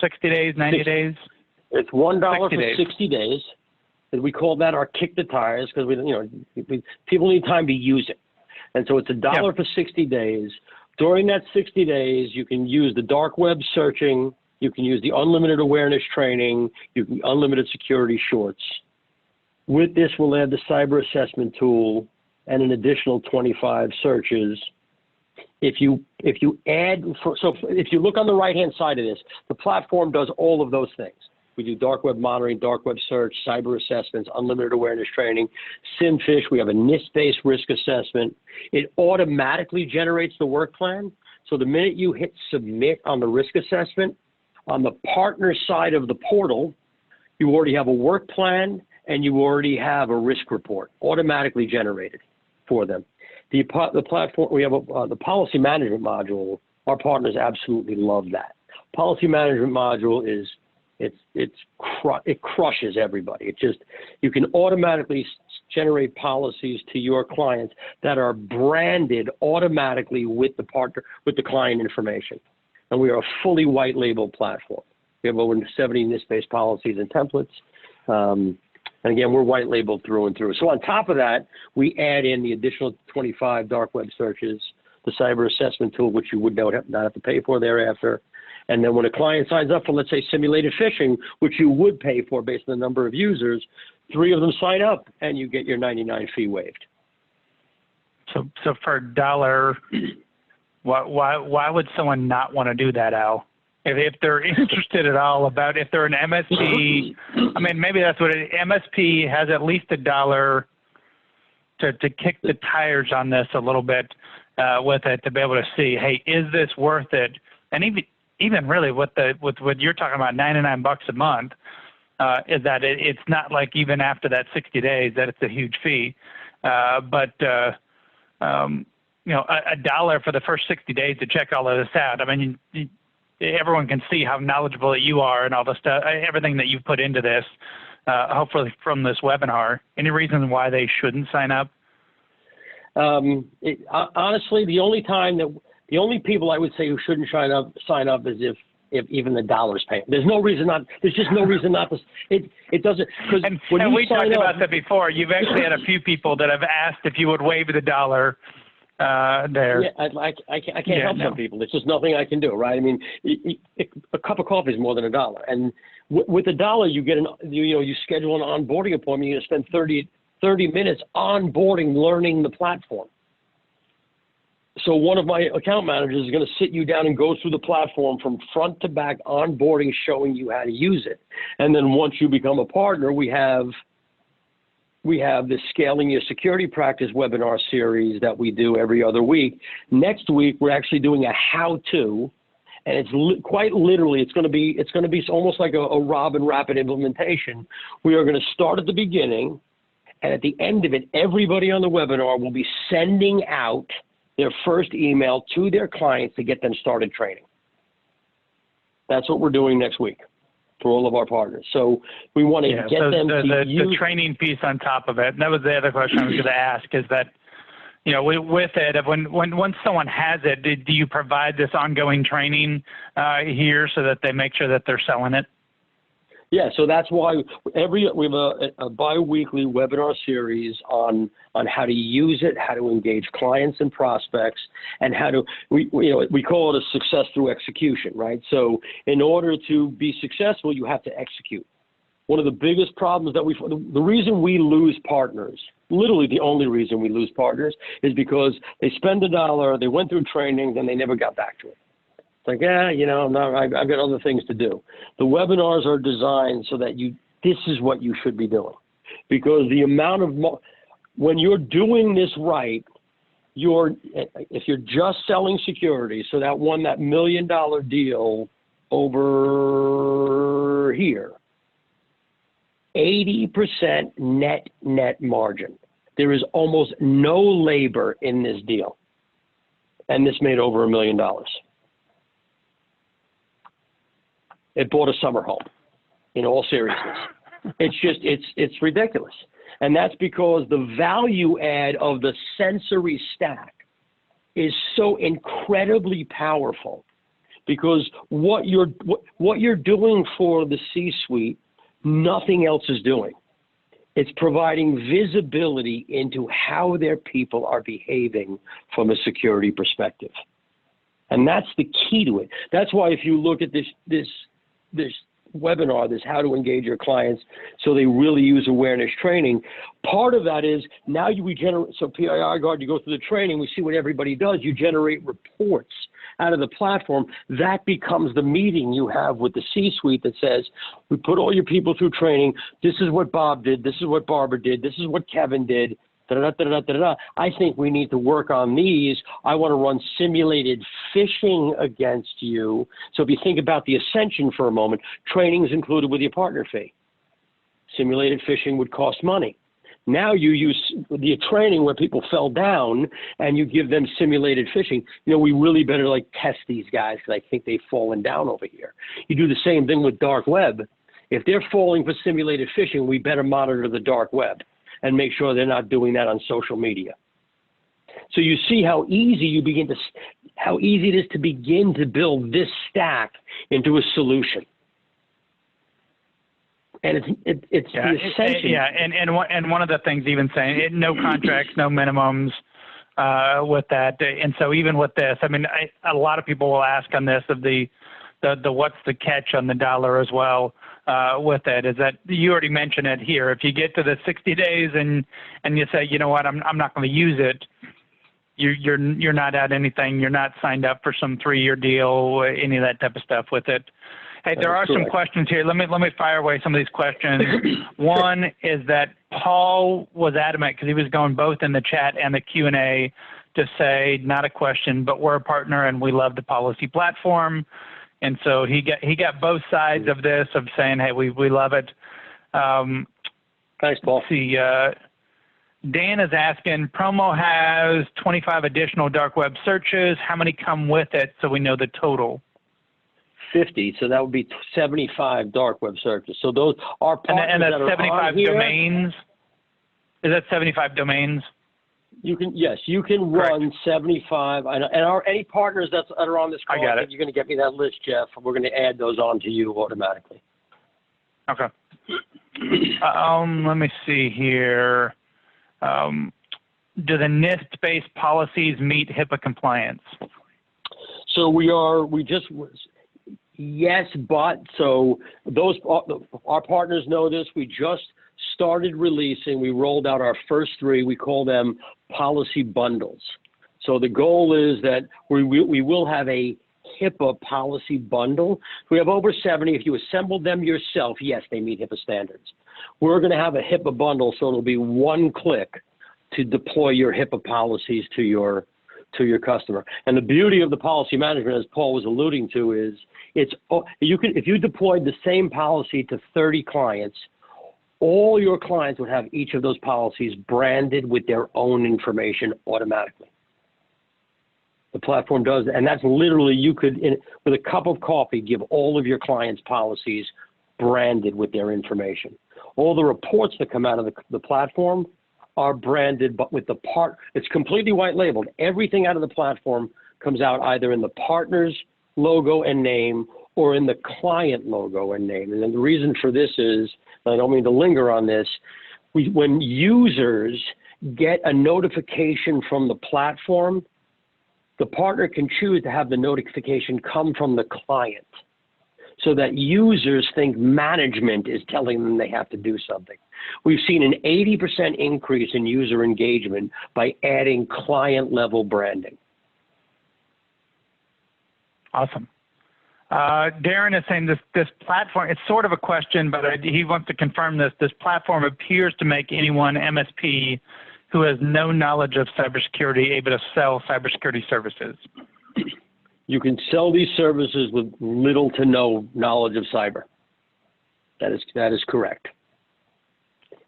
60 days, 90 days? It's $1 for 60 days. And we call that our kick the tires because people need time to use it. And so it's $1 for 60 days. During that 60 days, you can use the dark web searching, you can use the unlimited awareness training, you can unlimited security shorts. With this, we'll add the cyber assessment tool and an additional 25 searches. If you look on the right-hand side of this, the platform does all of those things. We do dark web monitoring, dark web search, cyber assessments, unlimited awareness training, SIMPHISH. We have a NIST-based risk assessment. It automatically generates the work plan. So the minute you hit submit on the risk assessment, on the partner side of the portal, you already have a work plan and you already have a risk report automatically generated for them. The platform, we have the policy management module. Our partners absolutely love that. Policy management module it crushes everybody. You can automatically generate policies to your clients that are branded automatically with the client information. And we are a fully white label platform. We have over 70 NIST-based policies and templates. And again, we're white labeled through and through. So on top of that, we add in the additional 25 dark web searches, the cyber assessment tool, which you would not have to pay for thereafter. And then when a client signs up for, let's say, simulated phishing, which you would pay for based on the number of users, 3 of them sign up and you get your $99 fee waived. So for $1, why would someone not want to do that, Al? If they're interested at all about, if they're an MSP, I mean, maybe that's what MSP has at least $1 to kick the tires on this a little bit with it, to be able to see, hey, is this worth it? And even really with what you're talking about, $99 a month, is that it's not like even after that 60 days that it's a huge fee, but you know, $1 for the first 60 days to check all of this out. I mean, everyone can see how knowledgeable you are and all the stuff, everything that you've put into this, hopefully from this webinar. Any reason why they shouldn't sign up? Honestly, the only people I would say who shouldn't sign up is if even the $1's paying. There's no reason not. There's just no reason not to. It doesn't, because and we talked about that before. You've actually had a few people that have asked if you would waive the $1 there. Yeah, I can't help some people. It's just nothing I can do, right? I mean, a cup of coffee is more than $1, and with $1 you get you schedule an onboarding appointment. You're going to spend 30 minutes onboarding, learning the platform. So one of my account managers is going to sit you down and go through the platform from front to back, onboarding, showing you how to use it. And then once you become a partner, we have the Scaling Your Security Practice webinar series that we do every other week. Next week, we're actually doing a how-to, and it's quite literally, it's going to be almost like a Robin rapid implementation. We are going to start at the beginning, and at the end of it, everybody on the webinar will be sending out their first email to their clients to get them started training. That's what we're doing next week for all of our partners. So we want to get them to use the training piece on top of it. And that was the other question I was going to ask, is that, you know, with it, once someone has it, do you provide this ongoing training here so that they make sure that they're selling it? Yeah, so that's why we have a bi-weekly webinar series on how to use it, how to engage clients and prospects, and how to, we call it a success through execution, right? So in order to be successful, you have to execute. One of the biggest problems that the reason we lose partners, literally the only reason we lose partners, is because they spend $1, they went through training, then they never got back to it. Like, I've got other things to do. The webinars are designed so that this is what you should be doing. Because the amount of, when you're doing this right, if you're just selling security, so that $1 million deal over here, 80% net margin. There is almost no labor in this deal. And this made over $1 million. It bought a summer home, in all seriousness. It's ridiculous. And that's because the value add of the sensory stack is so incredibly powerful, because what you're doing for the C-suite, nothing else is doing. It's providing visibility into how their people are behaving from a security perspective. And that's the key to it. That's why if you look at this webinar, this how to engage your clients so they really use awareness training, part of that is now we generate, so PII Guard, you go through the training, we see what everybody does, you generate reports out of the platform. That becomes the meeting you have with the C-suite that says, we put all your people through training, this is what Bob did, this is what Barbara did, this is what Kevin did, I think we need to work on these. I want to run simulated phishing against you. So if you think about the Ascension for a moment, training is included with your partner fee. Simulated phishing would cost money. Now you use the training where people fell down and you give them simulated phishing. We really better test these guys because I think they've fallen down over here. You do the same thing with dark web. If they're falling for simulated phishing, we better monitor the dark web and make sure they're not doing that on social media. So you see how easy it is to begin to build this stack into a solution. And it's the Ascension. Yeah, and one of the things even saying no contracts, no minimums with that. And so even with this, I mean, a lot of people will ask on this of the the what's the catch on the dollar as well with it. Is that you already mentioned it here. If you get to the 60 days and you say, you know what, I'm not going to use it, you're not at anything. You're not signed up for some 3-year deal, any of that type of stuff with it. Hey, there are some questions here. Let me fire away some of these questions. One is that Paul was adamant because he was going both in the chat and the Q&A to say not a question, but we're a partner and we love the policy platform. And so he got both sides of this of saying, hey, we love it. Thanks, Paul. Let's see, Dan is asking, promo has 25 additional dark web searches. How many come with it so we know the total? 50, so that would be 75 dark web searches. So those are partners and that's that are 75 on here. domains. Is that 75 domains? You can you can run 75 and any partners that are on this call. I got it. You're going to get me that list, Jeff. We're going to add those on to you automatically. Okay. Let me see here. Do the NIST-based policies meet HIPAA compliance? So yes, but so our partners know this. We just started releasing. We rolled out our first 3. We call them policy bundles. So the goal is that we will have a HIPAA policy bundle. We have over 70. If you assembled them yourself, yes, they meet HIPAA standards. We're going to have a HIPAA bundle, so it'll be one click to deploy your HIPAA policies to your customer. And the beauty of the policy management, as Paul was alluding to, is if you deployed the same policy to 30 clients, all your clients would have each of those policies branded with their own information automatically. The platform does that, and that's literally, you could, with a cup of coffee, give all of your clients' policies branded with their information. All the reports that come out of the platform are branded, but with it's completely white labeled. Everything out of the platform comes out either in the partner's logo and name or in the client logo and name. And then the reason for this is, and I don't mean to linger on this, when users get a notification from the platform, the partner can choose to have the notification come from the client so that users think management is telling them they have to do something. We've seen an 80% increase in user engagement by adding client-level branding. Awesome. Darren is saying this platform, it's sort of a question, but he wants to confirm this platform appears to make anyone MSP who has no knowledge of cybersecurity able to sell cybersecurity services. You can sell these services with little to no knowledge of cyber. That is correct.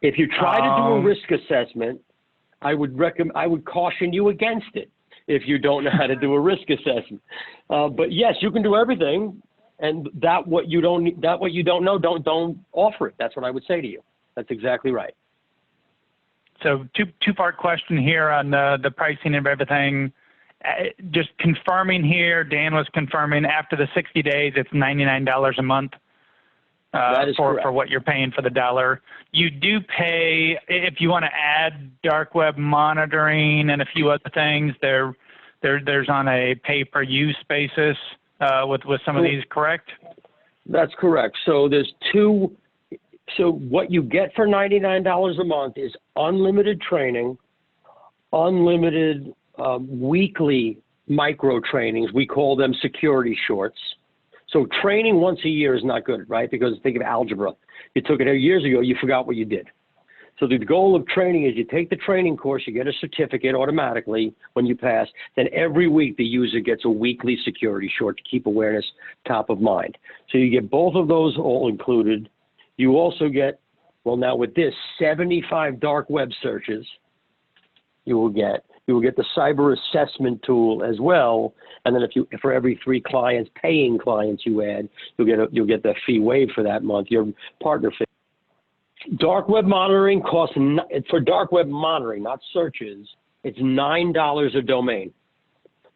If you try to do a risk assessment, I would caution you against it if you don't know how to do a risk assessment. But yes, you can do everything, and what you don't know, don't offer it. That's what I would say to you. That's exactly right. So two-part question here on the pricing of everything. Just confirming here, Dan was confirming after the 60 days, it's $99 a month for what you're paying for the dollar. You do pay, if you want to add dark web monitoring and a few other things, there's on a pay-per-use basis with some of these, correct? That's correct. So there's two. So what you get for $99 a month is unlimited training, unlimited weekly micro trainings. We call them security shorts. So training once a year is not good, right? Because think of algebra. You took it years ago, you forgot what you did. So the goal of training is you take the training course, you get a certificate automatically when you pass, then every week the user gets a weekly security short to keep awareness top of mind. So you get both of those all included. You also get, well, now with this, 75 dark web searches you will get the cyber assessment tool as well. And then for every 3 clients, paying clients you add, you'll get the fee waived for that month, your partner fee. Dark web monitoring costs, for dark web monitoring, not searches, it's $9 a domain.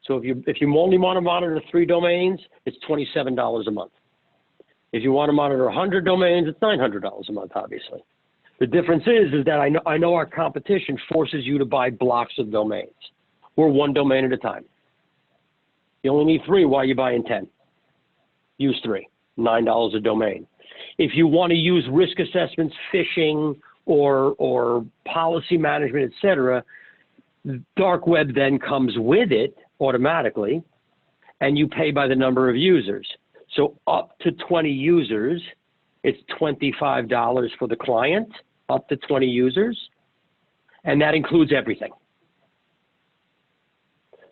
So if you only want to monitor 3 domains, it's $27 a month. If you want to monitor 100 domains, it's $900 a month, obviously. The difference is that I know our competition forces you to buy blocks of domains. We're 1 domain at a time. You only need 3, why are you buying 10? use 3, $9 a domain. If you want to use risk assessments, phishing, or policy management, etc., dark web then comes with it automatically, and you pay by the number of users. So up to 20 users, it's $25 for the client, up to 20 users, and that includes everything.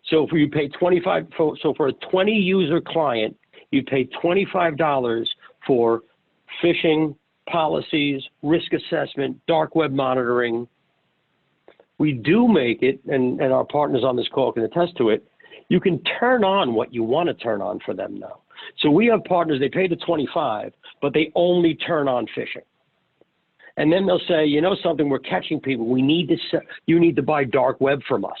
So if you pay so for a 20 user client, you pay $25 for phishing, policies, risk assessment, dark web monitoring. We do make it, and our partners on this call can attest to it, you can turn on what you want to turn on for them now. So we have partners, they pay the 25, but they only turn on phishing. And then they'll say, you know something, we're catching people. You need to buy dark web from us.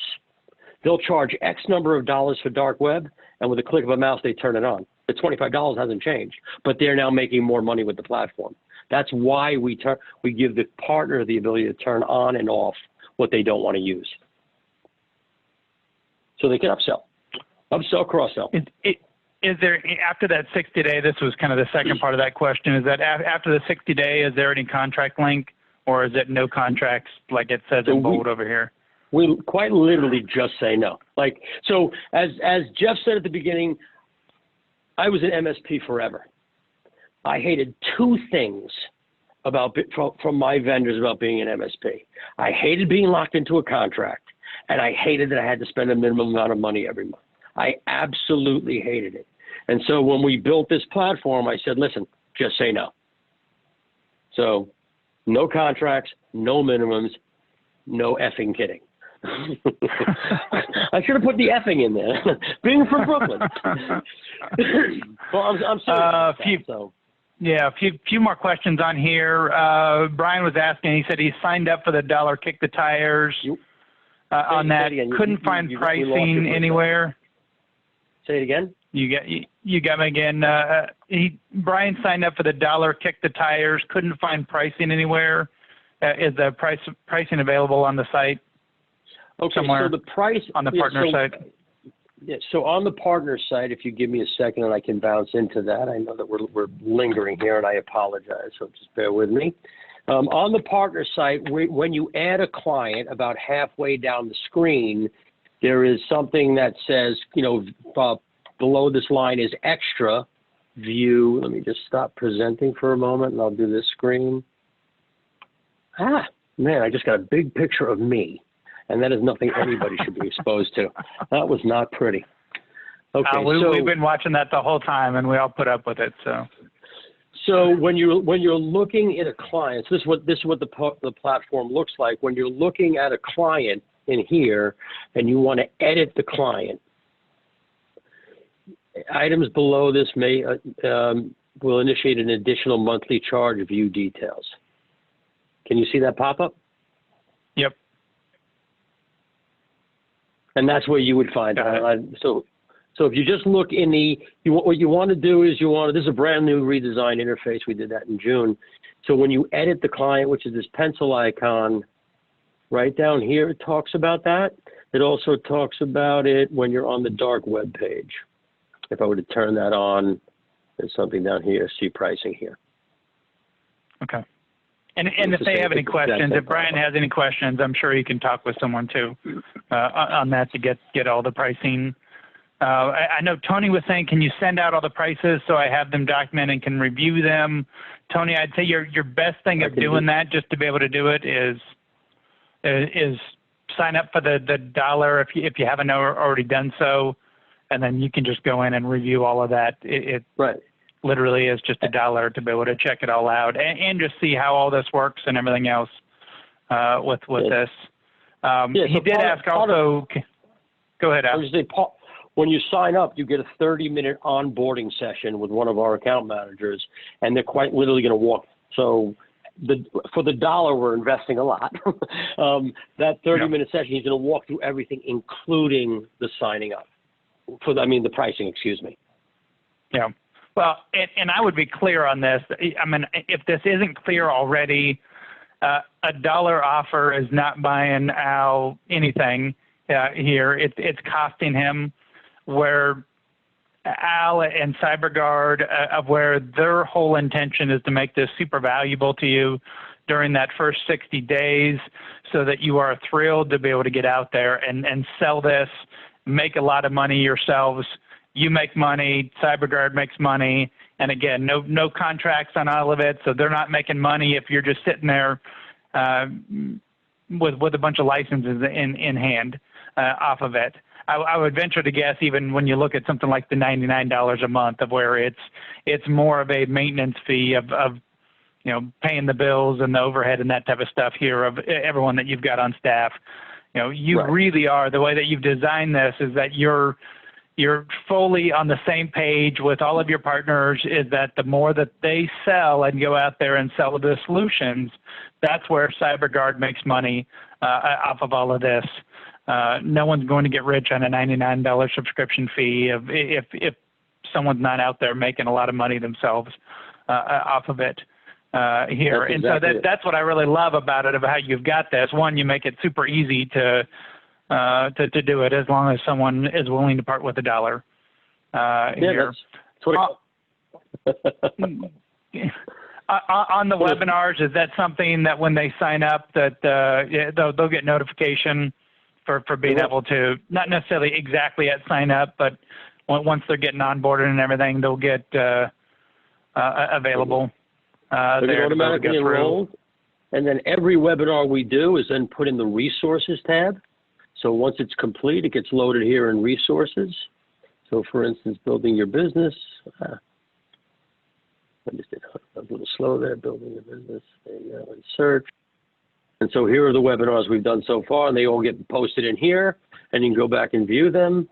They'll charge X number of dollars for dark web, and with a click of a mouse, they turn it on. The $25 hasn't changed, but they're now making more money with the platform. That's why we give the partner the ability to turn on and off what they don't want to use. So they can upsell, cross-sell. Is there, after that 60-day, this was kind of the second part of that question, is that after the 60-day, is there any contract link, or is it no contracts like it says in bold over here? We quite literally just say no. So as Jeff said at the beginning, I was an MSP forever. I hated 2 things from my vendors about being an MSP. I hated being locked into a contract, and I hated that I had to spend a minimum amount of money every month. I absolutely hated it. And so when we built this platform, I said, listen, just say no. So no contracts, no minimums, no effing kidding. I should have put the effing in there. Being from Brooklyn. Well, I'm sorry. Yeah, a few more questions on here. Brian was asking, he said he signed up for the dollar kick the tires on that. Couldn't find pricing anywhere. Say it again. You got me again. Brian signed up for the dollar kick the tires. Couldn't find pricing anywhere. Is the pricing available on the site? Okay, somewhere so the price on the partner site. Yeah, so on the partner site, if you give me a second and I can bounce into that, I know that we're lingering here, and I apologize. So just bear with me. On the partner site, when you add a client, about halfway down the screen, there is something that says, below this line is extra view. Let me just stop presenting for a moment, and I'll do this screen. Ah, man, I just got a big picture of me, and that is nothing anybody should be exposed to. That was not pretty. Okay, we've been watching that the whole time, and we all put up with it. So when you're looking at a client, this is what the platform looks like. When you're looking at a client in here, and you want to edit the client, items below this will initiate an additional monthly charge. View details. Can you see that pop up? Yep. And that's where you would find it. So if you just look in what you want to do is this is a brand new redesigned interface. We did that in June. So when you edit the client, which is this pencil icon right down here, it talks about that. It also talks about it when you're on the dark web page. If I were to turn that on, there's something down here, see pricing here. Okay. And if they have any questions, if Brian has any questions, I'm sure he can talk with someone too on that to get all the pricing. I know Tony was saying, can you send out all the prices so I have them documented and can review them? Tony, I'd say your best thing of doing that, just to be able to do it, is sign up for the dollar if you haven't already done so, and then you can just go in and review all of that. It literally is just $1 to be able to check it all out and just see how all this works and everything else with this. He did ask also. Go ahead, Al. When you sign up, you get a 30-minute onboarding session with one of our account managers, and they're quite literally going to walk. So for the dollar, we're investing a lot. That 30-minute session, he's going to walk through everything, including the signing up. The pricing, excuse me. Yeah. Well, and I would be clear on this. I mean, if this isn't clear already, a dollar offer is not buying Al anything here. It's costing him. Where Al and Cyberguard, of where their whole intention is to make this super valuable to you during that first 60 days so that you are thrilled to be able to get out there and sell this, make a lot of money yourselves. You make money, Cyberguard makes money, and again, no contracts on all of it, so they're not making money if you're just sitting there with a bunch of licenses in hand off of it. I would venture to guess, even when you look at something like the $99 a month, of where it's more of a maintenance fee of paying the bills and the overhead and that type of stuff here of everyone that you've got on staff. You Right. really are, the way that you've designed this is that you're fully on the same page with all of your partners, is that the more that they sell and go out there and sell the solutions, that's where Cyberguard makes money off of all of this. No one's going to get rich on a $99 subscription fee if someone's not out there making a lot of money themselves off of it here. That's and exactly so that's what I really love about it, of how you've got this. One, you make it super easy to do it, as long as someone is willing to part with a dollar here. That's what on the webinars, is that something that when they sign up that they'll get notification for being able to, not necessarily exactly at sign up, but once they're getting onboarded and everything, they'll get available there automatically enrolled, and then every webinar we do is then put in the resources tab. So once it's complete, it gets loaded here in resources. So for instance, building your business. I just did a little slow there, building your business. There you go, and search. And so here are the webinars we've done so far, and they all get posted in here, and you can go back and view them.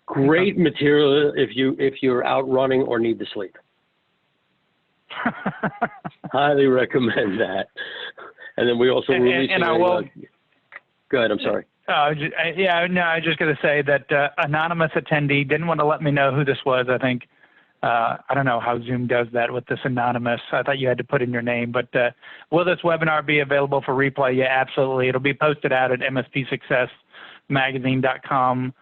Great material if you're out running or need to sleep. Highly recommend that. And then we also release. And I will. Go ahead. I'm sorry. I was just going to say that anonymous attendee didn't want to let me know who this was. I think I don't know how Zoom does that with this anonymous. I thought you had to put in your name. But will this webinar be available for replay? Yeah, absolutely. It'll be posted out at mspsuccessmagazine.com.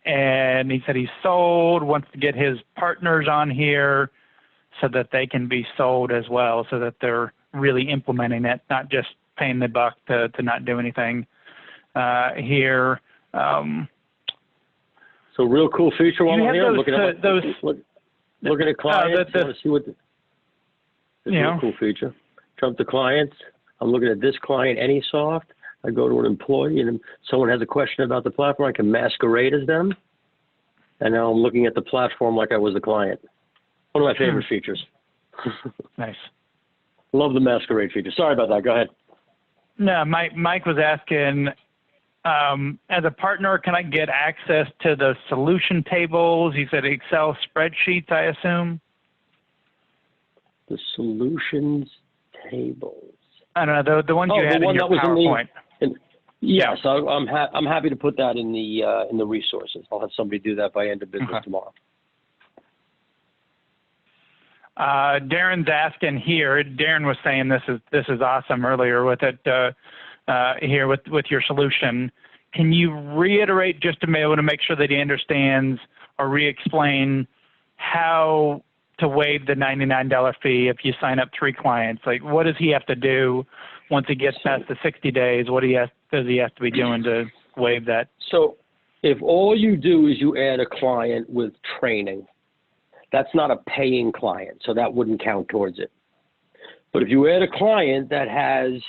And he said he's sold, wants to get his partners on here so that they can be sold as well, so that they're really implementing it, not just paying the buck to not do anything here. So real cool feature while I'm here. Looking at clients. I want to see what real cool feature. Jump to clients. I'm looking at this client, AnySoft. I go to an employee, and someone has a question about the platform. I can masquerade as them, and now I'm looking at the platform like I was the client. One of my favorite features. Nice. Love the masquerade feature. Sorry about that. Go ahead. No, Mike was asking, as a partner, can I get access to the solution tables? He said Excel spreadsheets, I assume. The solutions tables. I don't know, the ones you had in your PowerPoint. Yes, I'm happy to put that in the resources. I'll have somebody do that by end of business tomorrow. Darren's asking here. Darren was saying this is awesome earlier with it here with your solution. Can you reiterate, just to be able to make sure that he understands, or re-explain how to waive the $99 fee if you sign up 3 clients? Like, what does he have to do once he gets past the 60 days? What does he have to be doing to waive that? So if all you do is you add a client with training, that's not a paying client, so that wouldn't count towards it. But if you add a client that has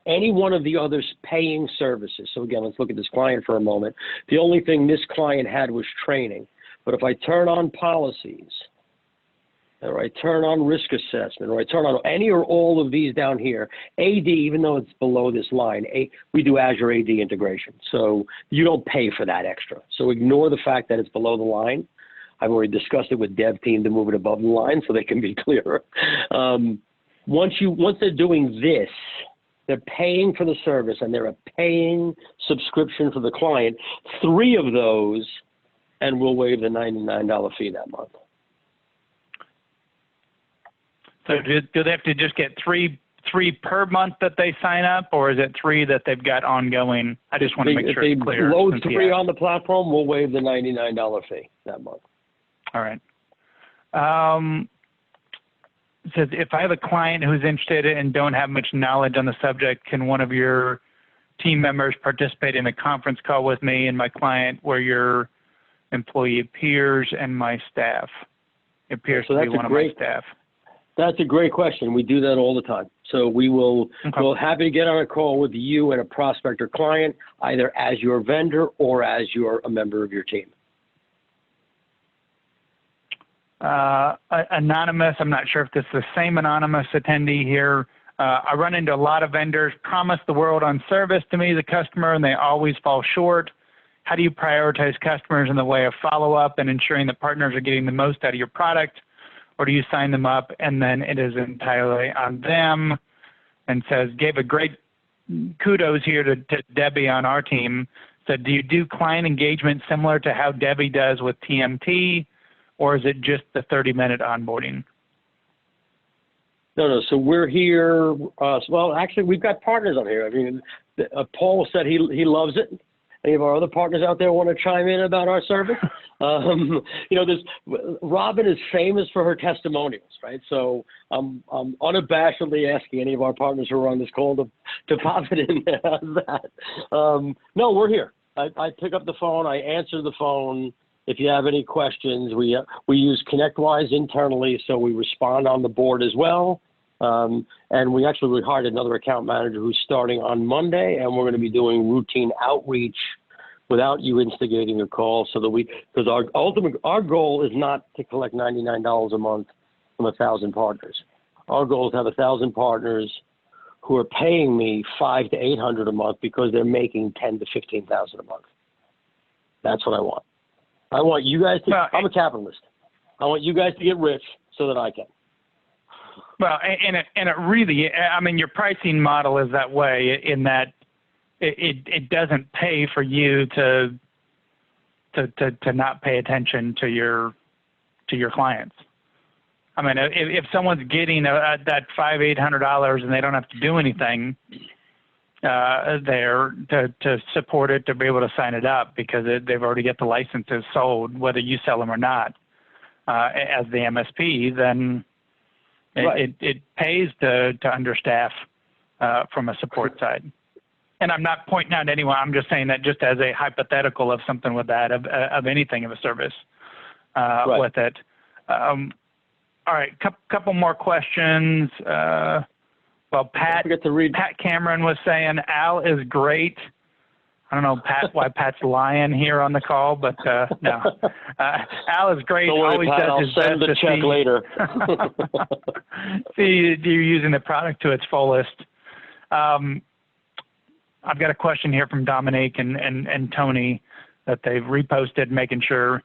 any one of the other paying services, so again, let's look at this client for a moment. The only thing this client had was training. But if I turn on policies, or I turn on risk assessment, or I turn on any or all of these down here, AD, even though it's below this line, we do Azure AD integration. So you don't pay for that extra. So ignore the fact that it's below the line. I've already discussed it with dev team to move it above the line so they can be clearer. Once they're doing this, they're paying for the service and they're a paying subscription for the client, 3 of those, and we'll waive the $99 fee that month. So do they have to just get three 3 per month that they sign up, or is it 3 that they've got ongoing? I just want to make sure it's clear. If they load 3 on the platform, we'll waive the $99 fee that month. All right. It says, if I have a client who's interested and don't have much knowledge on the subject, can one of your team members participate in a conference call with me and my client where your employee appears and my staff? It appears to be one of my staff. That's a great question. We do that all the time. So we will, we're happy to get on a call with you and a prospect or client, either as your vendor or as a member of your team. Anonymous, I'm not sure if this is the same anonymous attendee here. I run into a lot of vendors, promise the world on service to me, the customer, and they always fall short. How do you prioritize customers in the way of follow-up and ensuring that partners are getting the most out of your product? Or do you sign them up and then it is entirely on them? And says, gave a great kudos here to Debbie on our team. Said, do you do client engagement similar to how Debbie does with TMT, or is it just the 30-minute onboarding? No. So we're here. Well, actually, we've got partners on here. I mean, Paul said he loves it. Any of our other partners out there want to chime in about our service? Robin is famous for her testimonials, right? So I'm unabashedly asking any of our partners who are on this call to pop it in there. How's that? No, we're here. I pick up the phone. I answer the phone. If you have any questions, we use ConnectWise internally, so we respond on the board as well. And we hired another account manager who's starting on Monday, and we're going to be doing routine outreach without you instigating a call, so that because our goal is not to collect $99 a month from 1,000 partners. Our goal is to have 1,000 partners who are paying me $500 to $800 a month because they're making $10,000 to $15,000 a month. That's what I want. I want you guys to. I'm a capitalist. I want you guys to get rich so that I can. Well, and it really, I mean, your pricing model is that way in that it doesn't pay for you to not pay attention to your clients. I mean, if someone's getting that $500-800 and they don't have to do anything there to support it, to be able to sign it up because they've already got the licenses sold, whether you sell them or not, as the MSP, then it pays to understaff from a support side. And I'm not pointing out anyone. I'm just saying that just as a hypothetical of something with that, of anything of a service with it. All right, couple more questions. Well, Pat Cameron was saying Al is great. I don't know, Pat, why Pat's lying here on the call, but no. Al is great. Don't worry, always Pat, does I'll his send best the check later. See, you're using the product to its fullest. I've got a question here from Dominique and Tony that they've reposted, making sure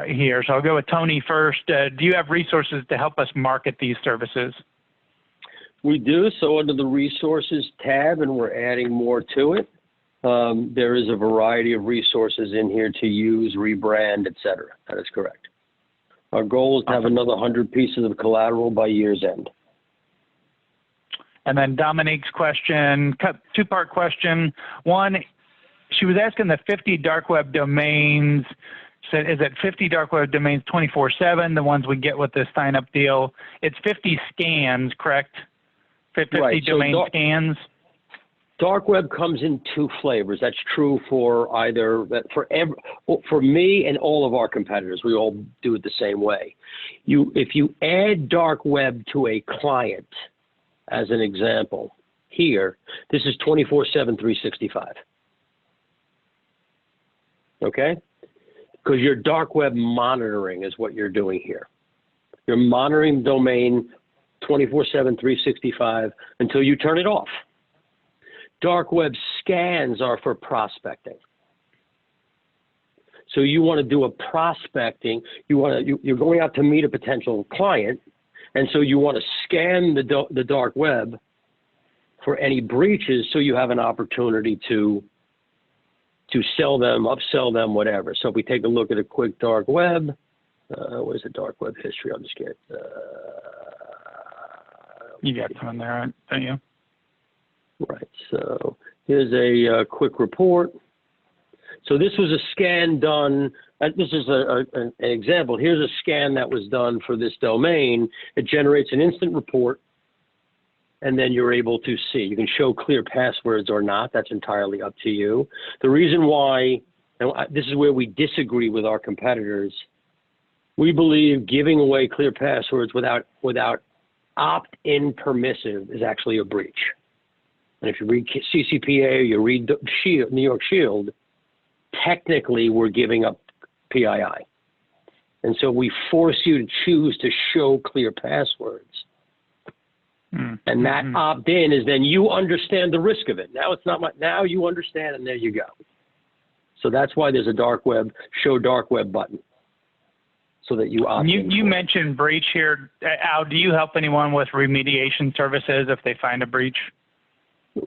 here. So I'll go with Tony first. Do you have resources to help us market these services? We do. So under the resources tab, and we're adding more to it, there is a variety of resources in here to use, rebrand, et cetera. That is correct. Our goal is to have another 100 pieces of collateral by year's end. And then Dominique's question, two-part question. One, she was asking the 50 dark web domains. Said, is it 50 dark web domains 24/7, the ones we get with this sign-up deal? It's 50 scans, correct? 50 domain scans. Dark web comes in 2 flavors. That's true for for me and all of our competitors. We all do it the same way. If you add dark web to a client, as an example, here, this is 24/7, 365. Okay? Because your dark web monitoring is what you're doing here. You're monitoring the domain 24/7, 365 until you turn it off. Dark web scans are for prospecting. So you want to do a prospecting, you're going out to meet a potential client, and so you want to scan the dark web for any breaches so you have an opportunity to sell them, upsell them, whatever. So if we take a look at a quick dark web, where's the dark web history? I'll just get, You got some in there, don't you? Right. So here's a quick report. So this was a scan done. This is an example. Here's a scan that was done for this domain. It generates an instant report, and then you're able to see. You can show clear passwords or not. That's entirely up to you. The reason why, and this is where we disagree with our competitors, we believe giving away clear passwords without opt-in permissive is actually a breach. And if you read CCPA or you read New York Shield, technically we're giving up PII. And so we force you to choose to show clear passwords. And that opt-in is then you understand the risk of it. Now it's not now you understand, and there you go. So that's why there's a dark web, show dark web button, so that you opt in. You mentioned breach here. Al, do you help anyone with remediation services if they find a breach?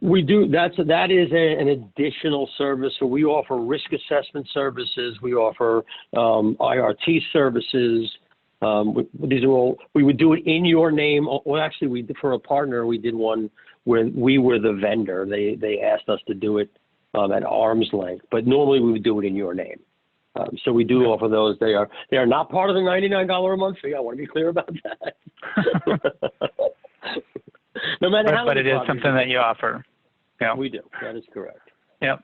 We do. That is an additional service. So we offer risk assessment services. We offer IRT services. These are all. We would do it in your name. Well, actually, for a partner, we did one where we were the vendor. They asked us to do it at arm's length, but normally we would do it in your name. So we do offer those. They are not part of the $99 a month fee. I want to be clear about that. No matter how. But it is something that you offer. Yeah. We do. That is correct. Yep.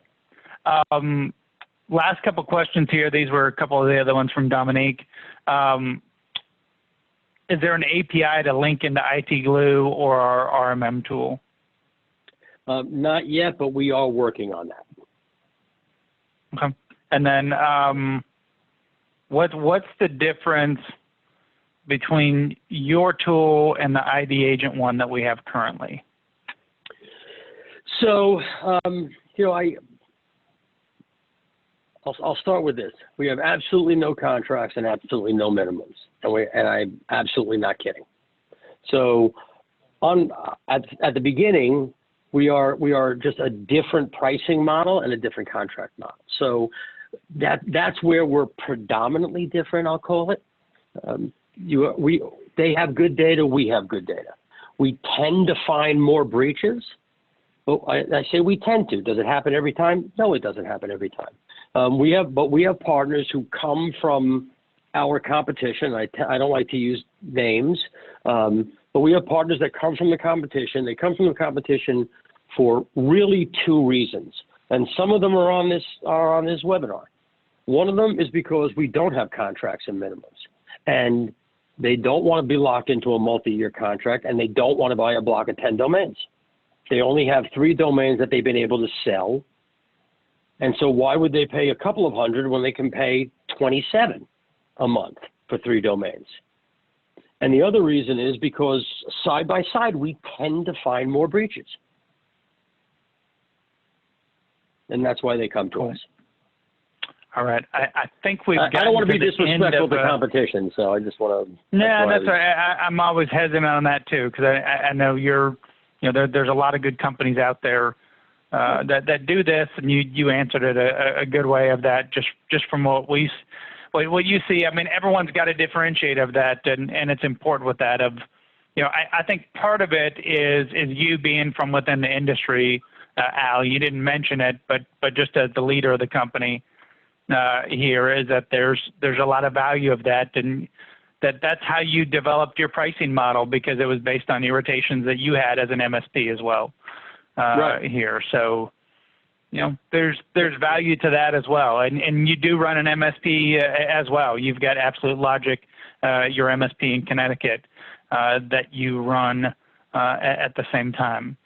Last couple questions here. These were a couple of the other ones from Dominique. Is there an API to link into IT Glue or our RMM tool? Not yet, but we are working on that. Okay. And then what's the difference between your tool and the ID Agent one that we have currently? So, I'll start with this. We have absolutely no contracts and absolutely no minimums, and I'm absolutely not kidding. So, at the beginning, we are just a different pricing model and a different contract model. So, that's where we're predominantly different. I'll call it. They have good data. We have good data. We tend to find more breaches. Well, I say we tend to. Does it happen every time? No, it doesn't happen every time. We have partners who come from our competition. I don't like to use names, but we have partners that come from the competition. They come from the competition for really two reasons, and some of them are on this webinar. One of them is because we don't have contracts and minimums, and they don't want to be locked into a multi-year contract, and they don't want to buy a block of 10 domains. They only have 3 domains that they've been able to sell. And so why would they pay a couple of hundred when they can pay 27 a month for 3 domains? And the other reason is because side by side, we tend to find more breaches. And that's why they come to us. All right. I think we've got. I don't want to be disrespectful to competition, so I just want to. No, that's right. I'm always hesitant on that too, because I know there's a lot of good companies out there that do this, and you answered it a good way of that, just from what you see. I mean, everyone's got to differentiate of that, and it's important with that. I think part of it is you being from within the industry, Al. You didn't mention it, but just as the leader of the company here, is that there's a lot of value of that, and that's how you developed your pricing model, because it was based on irritations that you had as an MSP as well here. So, there's value to that as well. And you do run an MSP as well. You've got Absolute Logic, your MSP in Connecticut, that you run at the same time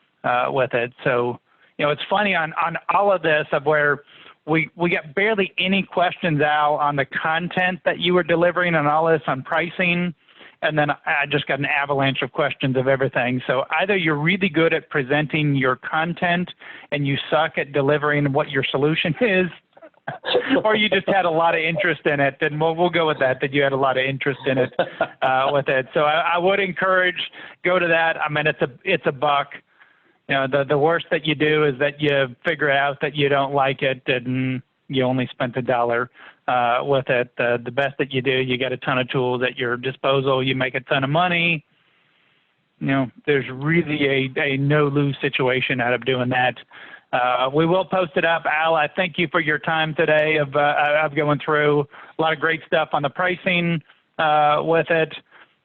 with it. So, it's funny on all of this of where we got barely any questions, Al, on the content that you were delivering and all this on pricing, and then I just got an avalanche of questions of everything. So either you're really good at presenting your content and you suck at delivering what your solution is, or you just had a lot of interest in it, and we'll go with that you had a lot of interest in it with it. So I would encourage, go to that. I mean, it's a buck. The worst that you do is that you figure out that you don't like it and you only spent $1 with it. The best that you do, you get a ton of tools at your disposal. You make a ton of money. there's really a no-lose situation out of doing that. We will post it up. Al, I thank you for your time today of going through a lot of great stuff on the pricing with it,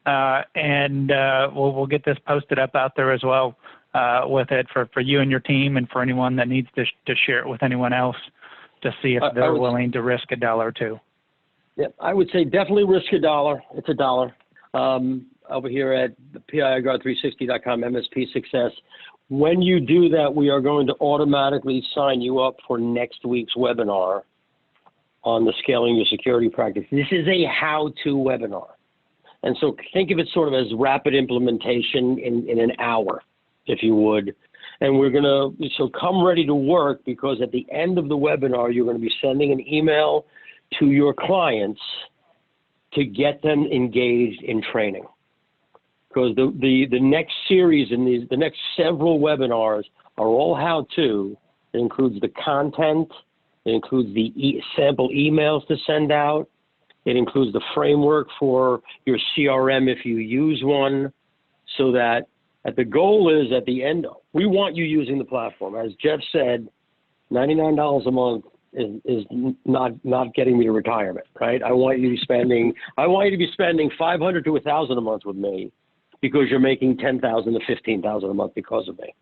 and we'll get this posted up out there as well with it for you and your team, and for anyone that needs to share it with anyone else to see if they're willing to risk $1 or $2. Yeah, I would say definitely risk $1. It's $1. Over here at Cyberguard360.com, MSP Success. When you do that, we are going to automatically sign you up for next week's webinar on the scaling your security practice. This is a how-to webinar. And so think of it sort of as rapid implementation in an hour, if you would. And we're going to, so come ready to work, because at the end of the webinar, you're going to be sending an email to your clients to get them engaged in training. Because the next series and the next several webinars are all how-to. It includes the content. It includes the sample emails to send out. It includes the framework for your CRM if you use one, so that the goal is at the end, we want you using the platform. As Jeff said, $99 a month is not getting me to retirement, right? I want you to be spending $500 to $1,000 a month with me, because you're making $10,000 to $15,000 a month because of me.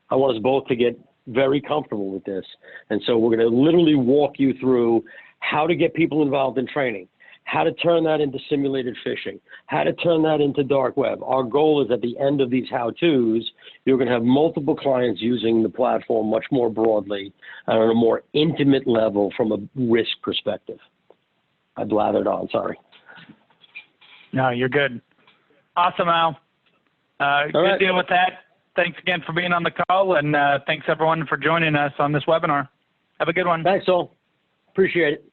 I want us both to get very comfortable with this. And so we're going to literally walk you through how to get people involved in training, how to turn that into simulated phishing, how to turn that into dark web. Our goal is at the end of these how-tos, you're going to have multiple clients using the platform much more broadly and on a more intimate level from a risk perspective. I blathered on, sorry. No, you're good. Awesome, Al. Good deal with that. Thanks again for being on the call, and thanks everyone for joining us on this webinar. Have a good one. Thanks all. Appreciate it.